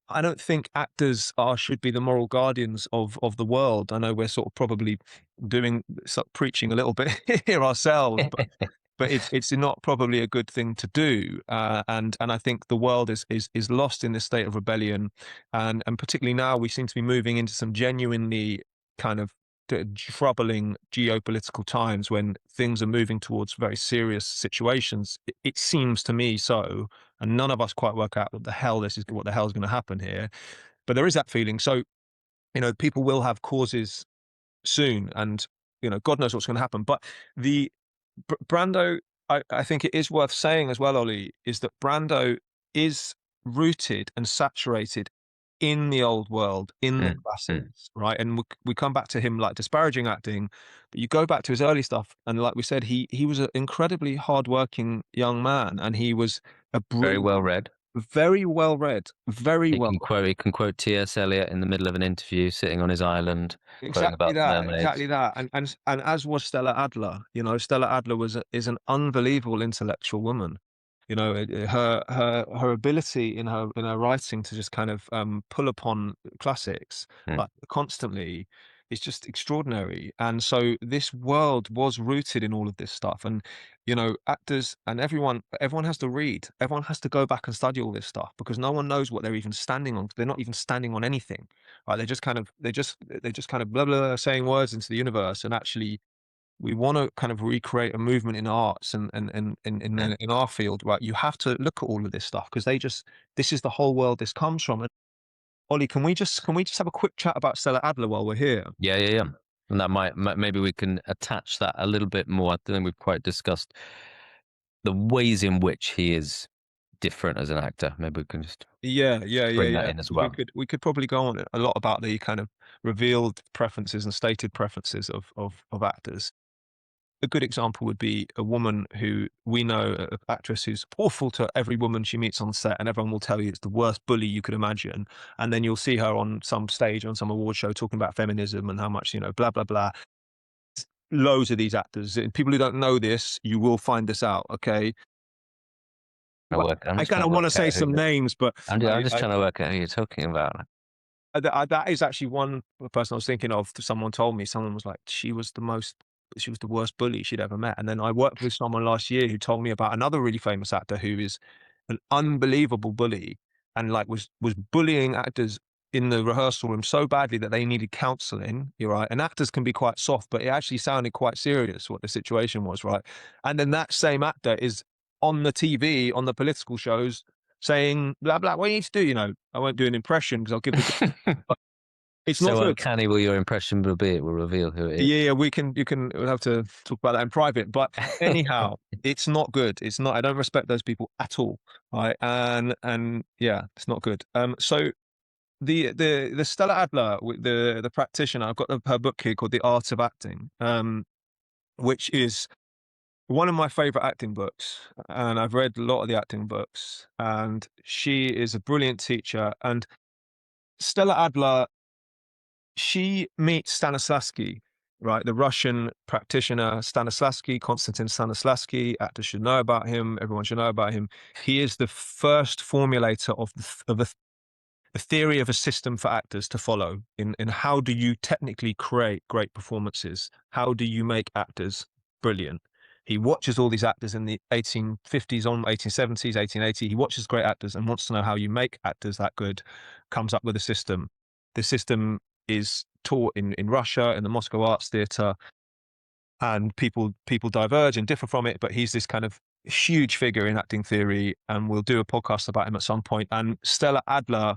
I don't think actors should be the moral guardians of the world. I know we're sort of probably preaching a little bit here ourselves, but it's not probably a good thing to do. And I think the world is lost in this state of rebellion, and particularly now we seem to be moving into some genuinely kind of troubling geopolitical times when things are moving towards very serious situations. It seems to me so, and none of us quite work out what the hell is going to happen here. But there is that feeling. So, you know, people will have causes soon, and you know, God knows what's going to happen. But the Brando, I think it is worth saying as well, Ollie, is that Brando is rooted and saturated in the old world, in the classics, right? And we come back to him like disparaging acting, but you go back to his early stuff, and like we said, he was an incredibly hardworking young man, and he was a
Very well read.
very well read, very
He
well.
He can quote T.S. Eliot in the middle of an interview, sitting on his island, quoting about mermaids.
Exactly that, and as was Stella Adler. You know, Stella Adler is an unbelievable intellectual woman. You know, her ability in her writing to just kind of pull upon classics like constantly is just extraordinary. And so this world was rooted in all of this stuff, and you know, actors and everyone has to read. Everyone has to go back and study all this stuff, because no one knows what they're even standing on. They're not even standing on anything, right? They're just kind of blah blah saying words into the universe. And actually, we want to kind of recreate a movement in arts and in our field, right? You have to look at all of this stuff, because this is the whole world this comes from. And Ollie, can we just have a quick chat about Stella Adler while we're here?
Yeah. And that might maybe we can attach that a little bit more. I don't think we've quite discussed the ways in which he is different as an actor. Maybe we can just bring that in as well.
We could probably go on a lot about the kind of revealed preferences and stated preferences of actors. A good example would be a woman who we know, an actress who's awful to every woman she meets on set, and everyone will tell you it's the worst bully you could imagine. And then you'll see her on some stage, on some award show, talking about feminism and how much, you know, blah, blah, blah. Loads of these actors. And people who don't know this, you will find this out, okay? I kind of want to say some names, but
I'm just trying to work out who you're talking about.
That is actually one person I was thinking of. Someone told me, someone was like, she was the worst bully she'd ever met. And then I worked with someone last year who told me about another really famous actor who is an unbelievable bully, and like was bullying actors in the rehearsal room so badly that they needed counseling. You're right. And actors can be quite soft, but it actually sounded quite serious what the situation was, right? And then that same actor is on the TV, on the political shows, saying blah blah. What you need to do, you know, I won't do an impression because I'll give the. It's not
so uncanny will your impression will be. It will reveal who it is.
Yeah, we'll have to talk about that in private. But anyhow, it's not good. It's not. I don't respect those people at all. Right, and yeah, it's not good. So the Stella Adler, the practitioner, I've got her book here called The Art of Acting, which is one of my favorite acting books, and I've read a lot of the acting books. And she is a brilliant teacher. And Stella Adler, she meets Stanislavski, right? The Russian practitioner Stanislavski, Konstantin Stanislavski. Actors should know about him. Everyone should know about him. He is the first formulator of the theory of a system for actors to follow in how do you technically create great performances? How do you make actors brilliant? He watches all these actors in the 1850s, 1870s, 1880s. He watches great actors and wants to know how you make actors that good, comes up with a system. The system is taught in Russia, in the Moscow Arts Theatre, and people diverge and differ from it, but he's this kind of huge figure in acting theory, and we'll do a podcast about him at some point. And Stella Adler,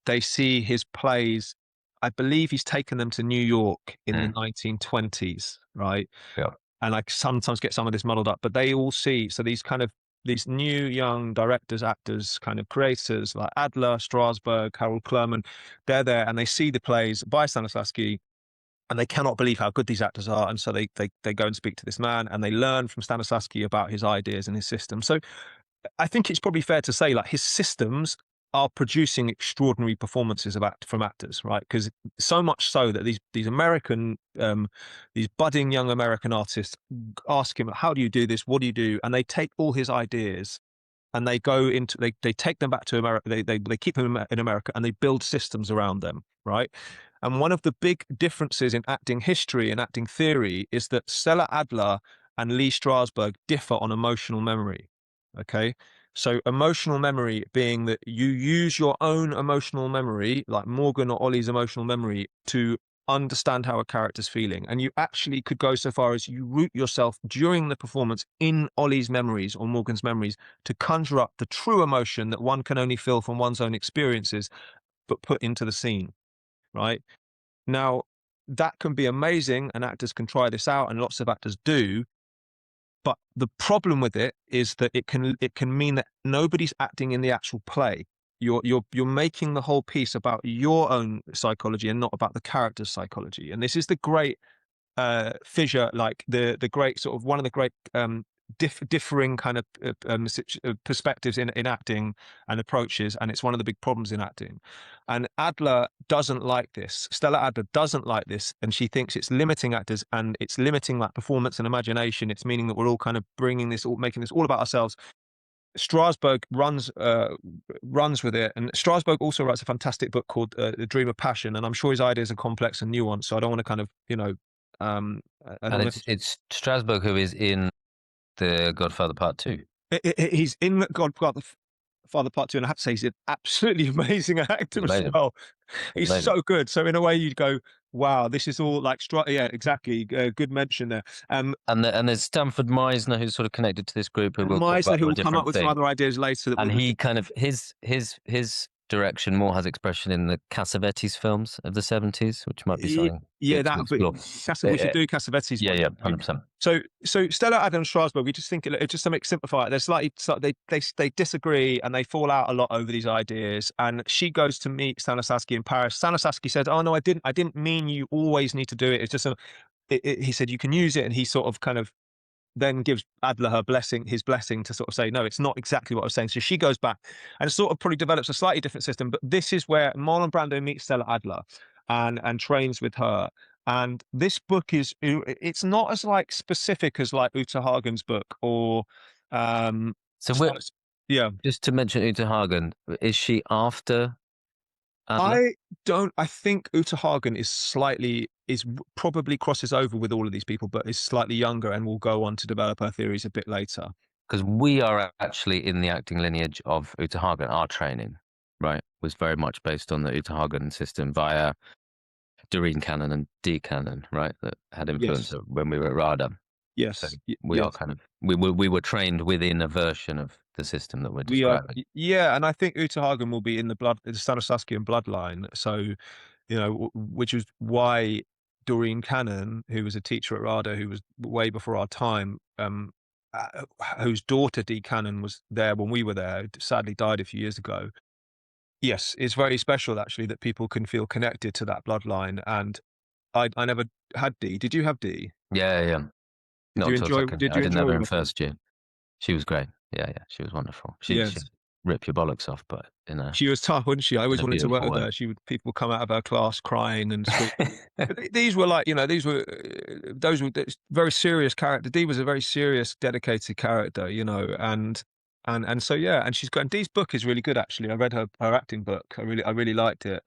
they see his plays, I believe he's taken them to New York in the 1920s, right?
Yeah.
And I sometimes get some of this muddled up, but they all see, so these kind of these new young directors, actors, kind of creators like Adler, Strasberg, Harold Clurman. They're there and they see the plays by Stanislavski, and they cannot believe how good these actors are. And so they go and speak to this man, and they learn from Stanislavski about his ideas and his system. So I think it's probably fair to say, like, his systems are producing extraordinary performances from actors, right? Because so much so that these American, these budding young American artists ask him, "How do you do this? What do you do?" And they take all his ideas and they go into they take them back to America. They keep them in America and they build systems around them, right? And one of the big differences in acting history and acting theory is that Stella Adler and Lee Strasberg differ on emotional memory. Okay. So emotional memory being that you use your own emotional memory, like Morgan or Ollie's emotional memory, to understand how a character's feeling. And you actually could go so far as you root yourself during the performance in Ollie's memories or Morgan's memories to conjure up the true emotion that one can only feel from one's own experiences, but put into the scene, right? Now, that can be amazing, and actors can try this out, and lots of actors do. But the problem with it is that it can mean that nobody's acting in the actual play. You're making the whole piece about your own psychology and not about the character's psychology. And this is the great fissure, like the great sort of one of the great differing kind of perspectives in acting and approaches, and it's one of the big problems in acting. And Adler doesn't like this. Stella Adler doesn't like this, and she thinks it's limiting actors and it's limiting like performance and imagination. It's meaning that we're all kind of bringing this, making this all about ourselves. Strasberg runs with it, and Strasberg also writes a fantastic book called The Dream of Passion, and I'm sure his ideas are complex and nuanced. So I don't want to kind of and
it's Strasberg who is in The Godfather Part 2.
He's in The Godfather Part 2, and I have to say he's an absolutely amazing actor as well. He's so good. So in a way you'd go, wow, this is all like, yeah, exactly. Good mention there.
And there's Stanford Meisner, who's sort of connected to this group, who will
come up with some other ideas later.
And he kind of his direction more has expression in the Cassavetes films of the 70s, which might be something.
Yeah, we should do Cassavetes.
Yeah, 100%.
So Stella Adler and Strasberg, we just think just to make simplify it, they're slightly they disagree and they fall out a lot over these ideas. And she goes to meet Stanislavski in Paris. Stanislavski said, "Oh no, I didn't mean you always need to do it. It's just he said you can use it," and he sort of kind of then gives Adler his blessing to sort of say, no, it's not exactly what I was saying. So she goes back and sort of probably develops a slightly different system. But this is where Marlon Brando meets Stella Adler and trains with her. And this book it's not as like specific as like Uta Hagen's book or
just to mention Uta Hagen, is she after Adler?
I think Uta Hagen is probably crosses over with all of these people, but is slightly younger and will go on to develop her theories a bit later.
Because we are actually in the acting lineage of Uta Hagen. Our training, right, was very much based on the Uta Hagen system via Doreen Cannon and Dee Cannon, right, that had influence when we were at RADA.
Yes,
so we are kind of we were trained within a version of the system that we're describing.
And I think Uta Hagen will be in the Stanislavskian bloodline. So, which is why Doreen Cannon, who was a teacher at RADA, who was way before our time, whose daughter Dee Cannon was there when we were there, sadly died a few years ago. Yes, it's very special actually that people can feel connected to that bloodline. And I never had Dee. Did you have Dee?
Yeah.
Did you enjoy?
I didn't have her in first year. She was great. Yeah, she was wonderful. She'd rip your bollocks off, but
she was tough, wasn't she? I always wanted to work with her. People would come out of her class crying and these were like, those were very serious character. Dee was a very serious, dedicated character, and so and she's got. And Dee's book is really good actually. I read her acting book. I really liked it.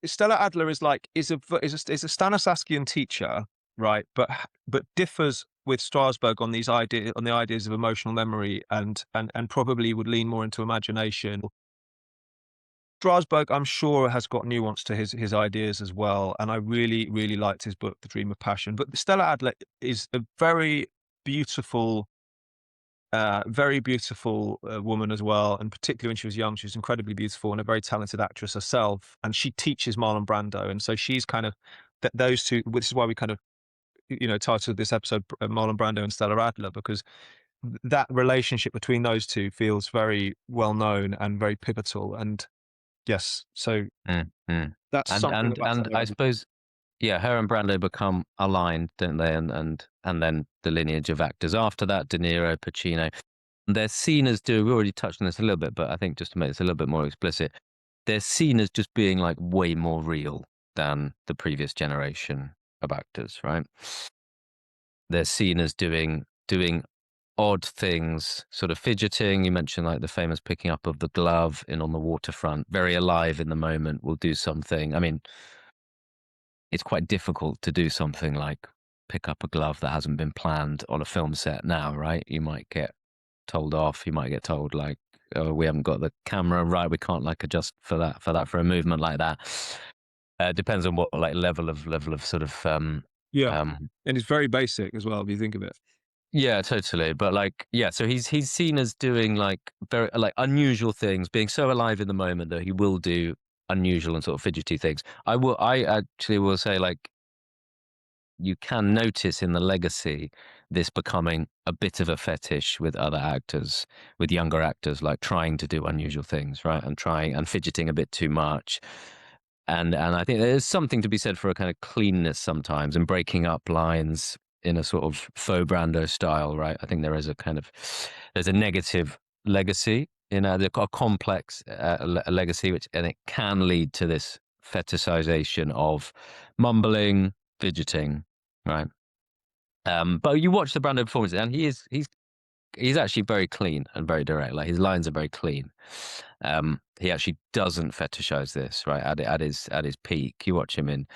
Stella Adler is a Stanislavskian teacher. Right, but differs with Strasberg on the ideas of emotional memory and probably would lean more into imagination. Strasberg, I'm sure, has got nuance to his ideas as well, and I really liked his book, The Dream of Passion. But Stella Adler is a very beautiful woman as well, and particularly when she was young, she was incredibly beautiful and a very talented actress herself. And she teaches Marlon Brando, and so she's kind of those two. Which is why we kind of titled this episode Marlon Brando and Stella Adler, because that relationship between those two feels very well known and very pivotal. And yes, so that's something about
and
Stella
I
Adler.
suppose, yeah, her and Brando become aligned, don't they? And then the lineage of actors after that, De Niro, Pacino, they're seen as doing. We already touched on this a little bit, but I think just to make this a little bit more explicit, they're seen as just being like way more real than the previous generation of actors, right? They're seen as doing odd things, sort of fidgeting. You mentioned like the famous picking up of the glove in On the Waterfront, very alive in the moment, will do something. I mean, it's quite difficult to do something like pick up a glove that hasn't been planned on a film set now, right? You might get told off. You might get told like, "Oh, we haven't got the camera right. We can't like adjust for a movement like that." Depends on what like level of sort of
Yeah,
um,
and it's very basic as well if you think of it.
yeah, totally. But like, yeah, so he's seen as doing like very like unusual things, being so alive in the moment that he will do unusual and sort of fidgety things. I actually will say like you can notice in the legacy this becoming a bit of a fetish with other actors, with younger actors, like trying to do unusual things, right? And trying and fidgeting a bit too much. And I think there's something to be said for a kind of cleanness sometimes and breaking up lines in a sort of faux Brando style, right? I think there is a kind of there's a negative legacy in a complex legacy, which and it can lead to this fetishization of mumbling, fidgeting, right? But you watch the Brando performances, and he's actually very clean and very direct. Like his lines are very clean. He actually doesn't fetishize this, right? At his peak, you watch him in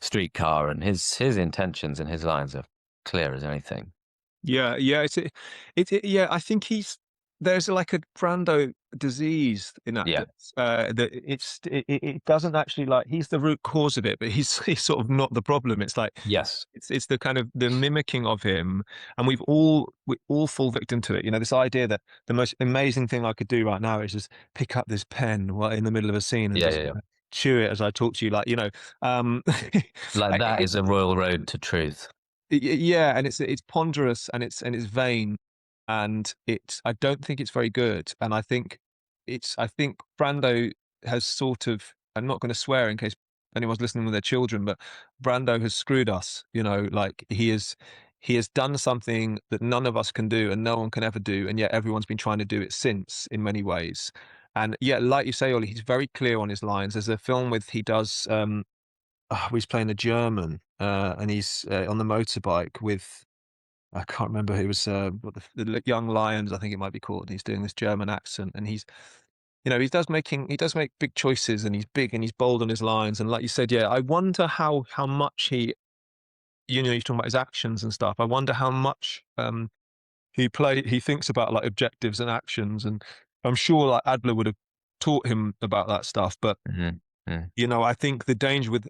Streetcar, and his intentions and his lines are clear as anything.
Yeah, yeah, yeah. I think there's like a Brando disease in
Yeah,
actors. That it doesn't actually like he's the root cause of it, but he's sort of not the problem. It's like
yes,
it's the kind of the mimicking of him, and we all fall victim to it. You know, this idea that the most amazing thing I could do right now is just pick up this pen while in the middle of a scene and
yeah,
just
yeah, yeah.
chew it as I talk to you, like
Like that
I,
is a royal road to truth.
yeah, and it's ponderous and it's vain, and I don't think it's very good. And I think Brando has sort of, I'm not going to swear in case anyone's listening with their children, but Brando has screwed us. You know, like he has done something that none of us can do and no one can ever do, and yet everyone's been trying to do it since in many ways. And yeah, like you say, Ollie, he's very clear on his lines. There's a film with he does he's playing a German, and he's on the motorbike with I can't remember who was what the Young Lions, I think it might be called. And he's doing this German accent, and he does make big choices, and he's big and he's bold on his lines. And like you said, yeah, I wonder how much you're talking about his actions and stuff. I wonder how much he thinks about like objectives and actions, and I'm sure like Adler would have taught him about that stuff, but
Mm-hmm.
I think the danger with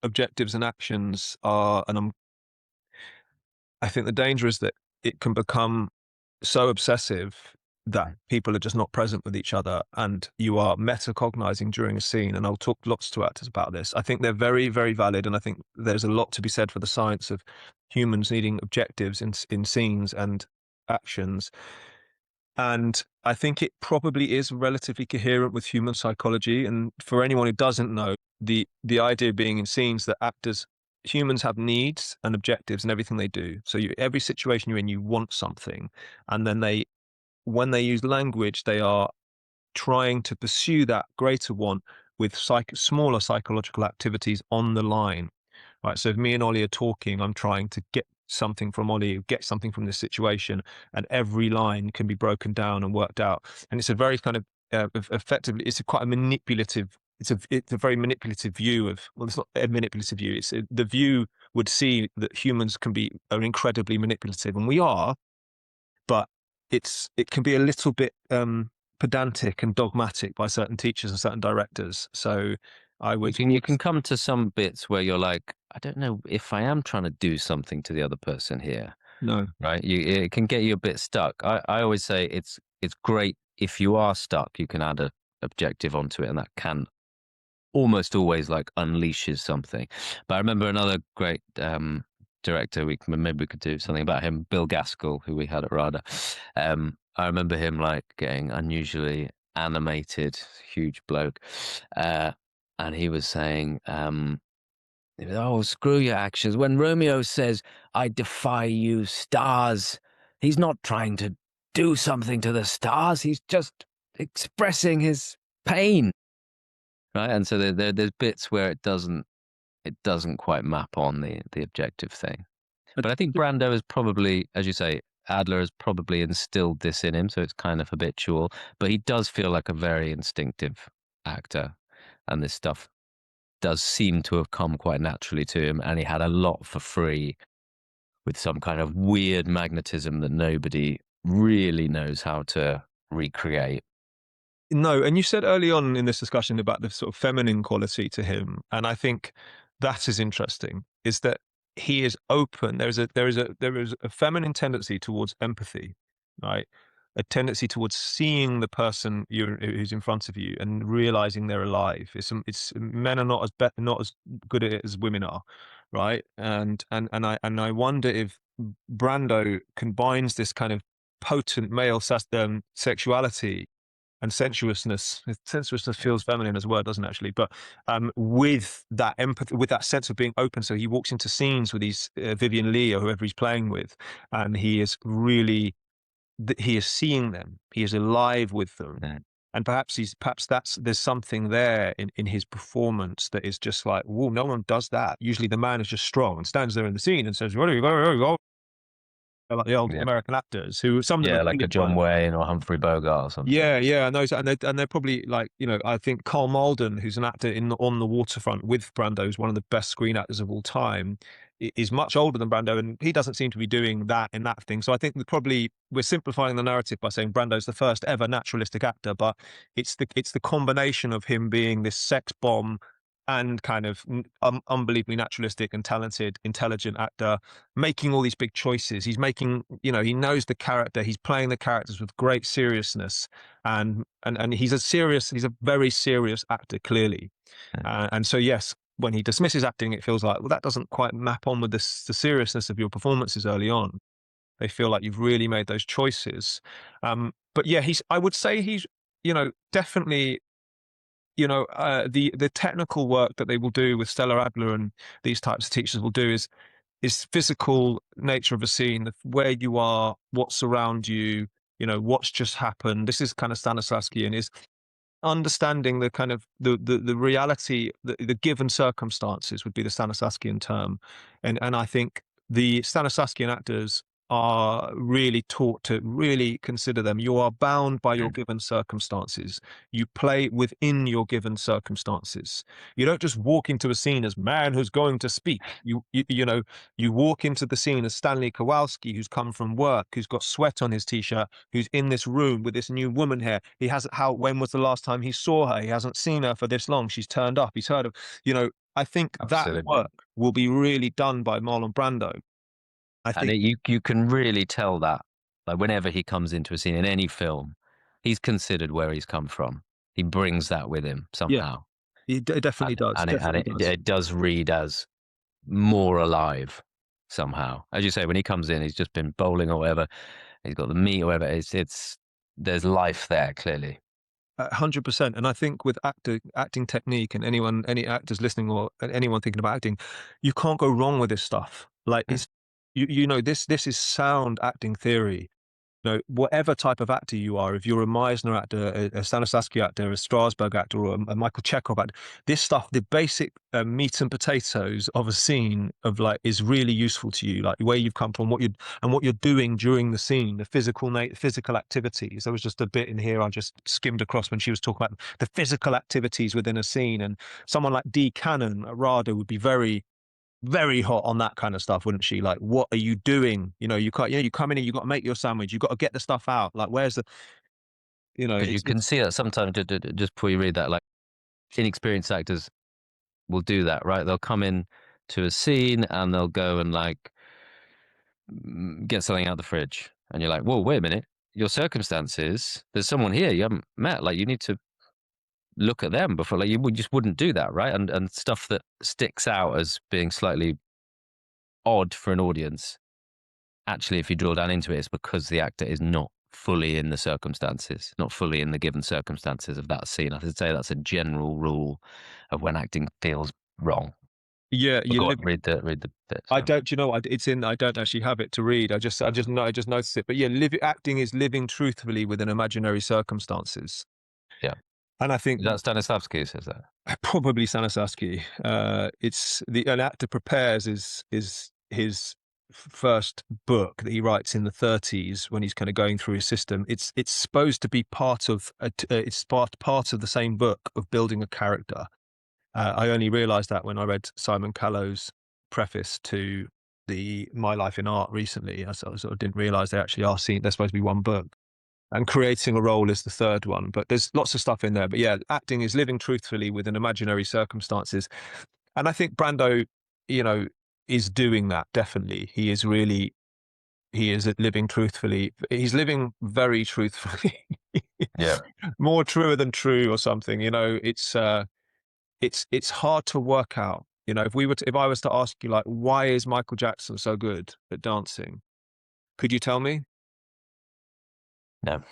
objectives and actions I think the danger is that it can become so obsessive that people are just not present with each other, and you are metacognizing during a scene. And I'll talk lots to actors about this. I think they're very, very valid, and I think there's a lot to be said for the science of humans needing objectives in scenes and actions. And I think it probably is relatively coherent with human psychology. And for anyone who doesn't know, the idea being in scenes that humans have needs and objectives in everything they do. So every situation you're in, you want something. And then when they use language, they are trying to pursue that greater want with smaller psychological activities on the line. Right. So if me and Ollie are talking, I'm trying to get something from Ollie, get something from this situation, and every line can be broken down and worked out. And it's a very kind of effectively, it's quite a manipulative. It's a very manipulative view of. Well, it's not a manipulative view. The view would see that humans are incredibly manipulative, and we are, but it can be a little bit pedantic and dogmatic by certain teachers and certain directors. So I would.
You can come to some bits where you're like, I don't know if I am trying to do something to the other person here,
No.
right? It can get you a bit stuck. I always say it's great if you are stuck, you can add a objective onto it, and that can almost always like unleashes something. But I remember another great director. Maybe we could do something about him. Bill Gaskell, who we had at RADA. I remember him like getting unusually animated, huge bloke, and he was saying, "Oh, screw your actions. When Romeo says, 'I defy you, stars,' he's not trying to do something to the stars. He's just expressing his pain." Right, and so there's bits where it doesn't quite map on the objective thing. But I think Brando is probably, as you say, Adler has probably instilled this in him, so it's kind of habitual. But he does feel like a very instinctive actor, and this stuff does seem to have come quite naturally to him, and he had a lot for free with some kind of weird magnetism that nobody really knows how to recreate.
No, and you said early on in this discussion about the sort of feminine quality to him, and I think that is interesting. Is that he is open. There is a feminine tendency towards empathy, right? A tendency towards seeing the person who's in front of you and realizing they're alive. It's men are not as good at it as women are, right? And I wonder if Brando combines this kind of potent male sexuality and sensuousness. Sensuousness feels feminine as a word, doesn't it, actually? But with that empathy, with that sense of being open. So he walks into scenes with these Vivian Lee or whoever he's playing with, and he is seeing them. He is alive with them.
Yeah.
And perhaps there's something there in his performance that is just like, whoa, no one does that. Usually the man is just strong and stands there in the scene and says, "What are you going?" Like the old American actors who some of them
like a John Wayne or Humphrey Bogart or something.
Yeah, and they're probably like, I think Carl Malden, who's an actor On the Waterfront with Brando, is one of the best screen actors of all time, is much older than Brando, and he doesn't seem to be doing that in that thing. So I think we're simplifying the narrative by saying Brando's the first ever naturalistic actor, but it's the combination of him being this sex bomb and kind of unbelievably naturalistic and talented, intelligent actor, making all these big choices. He's making, he knows the character. He's playing the characters with great seriousness, and he's a very serious actor, clearly. And so, yes, when he dismisses acting, it feels like, well, that doesn't quite map on with the seriousness of your performances early on. They feel like you've really made those choices. But yeah, I would say he's, definitely. The technical work that they will do with Stella Adler and these types of teachers will do is physical nature of a scene, where you are, what's around you, what's just happened. This is kind of Stanislavskian, is understanding the kind of the reality, the given circumstances would be the Stanislavskian term. And I think the Stanislavskian actors are really taught to really consider them. You are bound by your given circumstances. You play within your given circumstances. You don't just walk into a scene as man who's going to speak. You walk into the scene as Stanley Kowalski, who's come from work, who's got sweat on his t-shirt, who's in this room with this new woman here. When was the last time he saw her? He hasn't seen her for this long. She's turned up. He's heard of, I think
Absolutely.
that work will be really done by Marlon Brando.
You can really tell that, like, whenever he comes into a scene in any film, he's considered where he's come from. He brings that with him somehow.
Yeah, it definitely does.
And it does read as more alive somehow. As you say, when he comes in, he's just been bowling or whatever. He's got the meat or whatever. There's life there, clearly.
100%. And I think with acting technique, and any actors listening or anyone thinking about acting, you can't go wrong with this stuff. Like, it's, this is sound acting theory. Whatever type of actor you are, if you're a Meisner actor, a Stanislavski actor, a Strasberg actor, or a Michael Chekhov actor, this stuff, the basic meat and potatoes of a scene is really useful to you, like where you've come from, what you're doing during the scene, the physical activities. There was just a bit in here I just skimmed across when she was talking about the physical activities within a scene, and someone like Dee Cannon at RADA would be very, very hot on that kind of stuff, wouldn't she? Like, what are you doing? You can't, you come in and you got to make your sandwich. You got to get the stuff out. Like, where's the,
Because you can see that sometimes, just before you read that, like, inexperienced actors will do that, right? They'll come in to a scene and they'll go and like get something out of the fridge. And you're like, whoa, wait a minute. Your circumstances, there's someone here you haven't met. Like, you need to look at them before, like, you just wouldn't do that, right? And stuff that sticks out as being slightly odd for an audience, actually, if you drill down into it, it's because the actor is not fully in the circumstances, not fully in the given circumstances of that scene. I should say that's a general rule of when acting feels wrong.
Yeah,
But go on, read the bit.
I don't. Do you know what? It's in. I don't actually have it to read. I just noticed it. But yeah, acting is living truthfully within imaginary circumstances.
Yeah,
and I think
is that Stanislavski who says that?
Probably Stanislavski. It's an actor prepares is his first book that he writes in the 30s when he's kind of going through his system. It's supposed to be part of part of the same book of building a character. I only realised that when I read Simon Callow's preface to the My Life in Art recently. I sort of didn't realise they actually are seen. They're supposed to be one book. And creating a role is the third one. But there's lots of stuff in there. But yeah, acting is living truthfully within imaginary circumstances. And I think Brando, is doing that, definitely. He is living truthfully. He's living very truthfully.
Yeah.
More truer than true or something. It's hard to work out. If I was to ask you, like, why is Michael Jackson so good at dancing? Could you tell me?
No.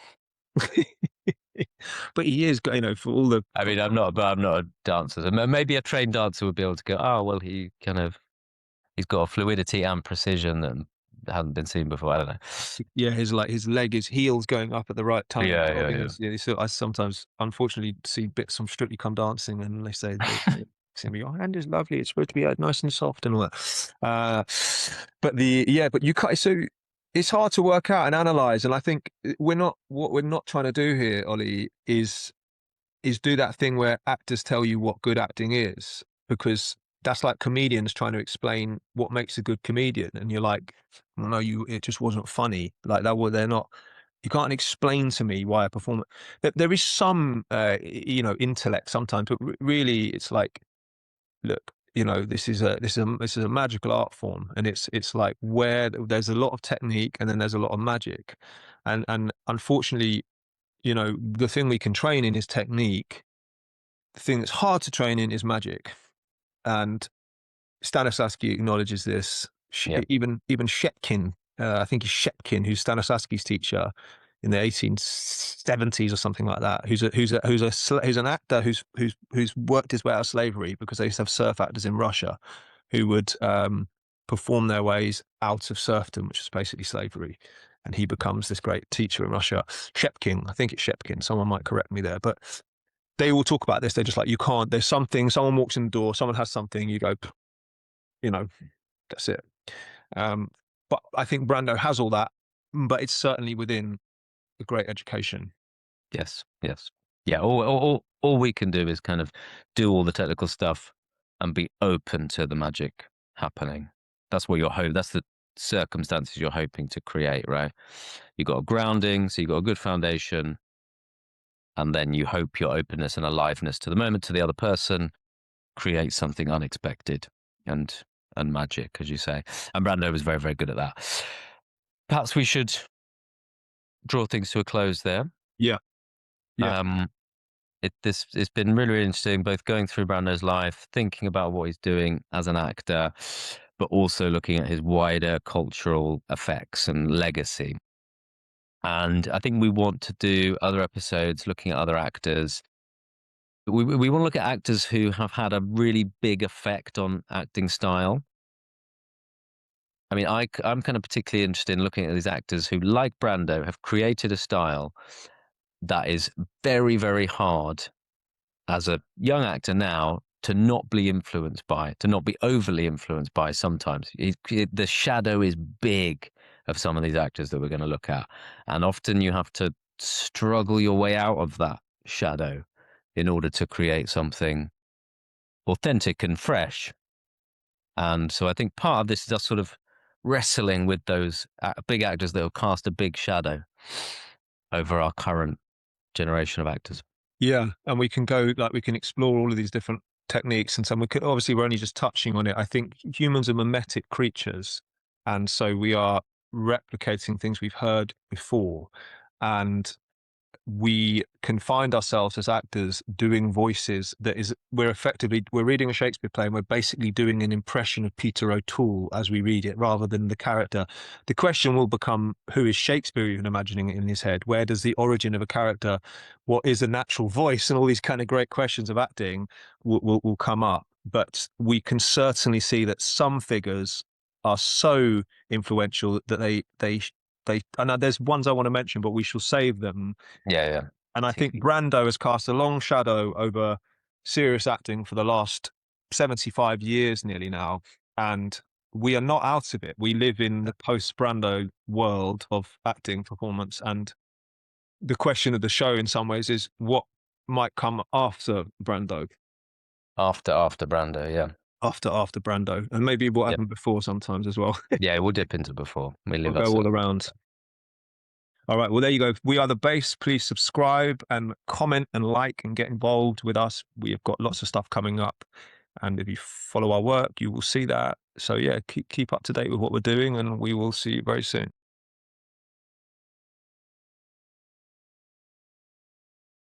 But he is, for all the.
I mean, I'm not a dancer. Maybe a trained dancer would be able to go, oh, well, he's got a fluidity and precision that hadn't been seen before. I don't know.
Yeah, his heels going up at the right time.
Yeah.
So I sometimes, unfortunately, see bits from Strictly Come Dancing, and they say, your hand is lovely. It's supposed to be nice and soft and all that. But you can't. So it's hard to work out and analyze. And I think what we're not trying to do here, Ollie, is do that thing where actors tell you what good acting is, because that's like comedians trying to explain what makes a good comedian, and you're like, no, it just wasn't funny. Like that, they're not. You can't explain to me why a performer. There is some, intellect sometimes, but really, it's like, look, this is a magical art form, and it's like where there's a lot of technique and then there's a lot of magic, and unfortunately, the thing we can train in is technique. The thing that's hard to train in is magic. And Stanislavski acknowledges this.
Yeah.
Even Shepkin, I think it's Shepkin, who's Stanislavski's teacher in the 1870s or something like that. Who's an actor who's worked his way out of slavery, because they used to have serf actors in Russia who would perform their ways out of serfdom, which is basically slavery. And he becomes this great teacher in Russia. Shepkin, I think it's Shepkin. Someone might correct me there, but they all talk about this. They're just like, you can't, there's something, someone walks in the door, someone has something, you go, that's it. But I think Brando has all that, but it's certainly within a great education.
Yes. Yeah, all we can do is kind of do all the technical stuff and be open to the magic happening. That's what that's the circumstances you're hoping to create, right? You've got a grounding, so you've got a good foundation, and then you hope your openness and aliveness to the moment, to the other person, creates something unexpected and magic, as you say. And Brando was very, very good at that. Perhaps we should draw things to a close there.
Yeah.
It's been really, really interesting, both going through Brando's life, thinking about what he's doing as an actor, but also looking at his wider cultural effects and legacy. And I think we want to do other episodes looking at other actors. We want to look at actors who have had a really big effect on acting style. I mean, I'm kind of particularly interested in looking at these actors who, like Brando, have created a style that is very, very hard as a young actor now to not be influenced by, to not be overly influenced by sometimes. The shadow is big of some of these actors that we're going to look at. And often you have to struggle your way out of that shadow in order to create something authentic and fresh. And so I think part of this is us sort of wrestling with those big actors that have cast a big shadow over our current generation of actors.
Yeah, and we can explore all of these different techniques, and some obviously we're only just touching on it. I think humans are mimetic creatures, and so we are replicating things we've heard before, and we can find ourselves as actors doing voices that is, we're reading a Shakespeare play and we're basically doing an impression of Peter O'Toole as we read it rather than the character. The question will become, who is Shakespeare even imagining it in his head? Where does the origin of a character, what is a natural voice, and all these kind of great questions of acting will come up. But we can certainly see that some figures are so influential that they and there's ones I want to mention, but we shall save them.
Yeah.
And I think Brando has cast a long shadow over serious acting for the last 75 years nearly now. And we are not out of it. We live in the post-Brando world of acting performance. And the question of the show in some ways is what might come after Brando.
After Brando, yeah.
After Brando. And maybe what happened before sometimes as well.
Yeah, we'll dip into before.
We'll go all around. All right, well, there you go. We are The Base. Please subscribe and comment and like and get involved with us. We have got lots of stuff coming up. And if you follow our work, you will see that. So, yeah, keep up to date with what we're doing, and we will see you very soon.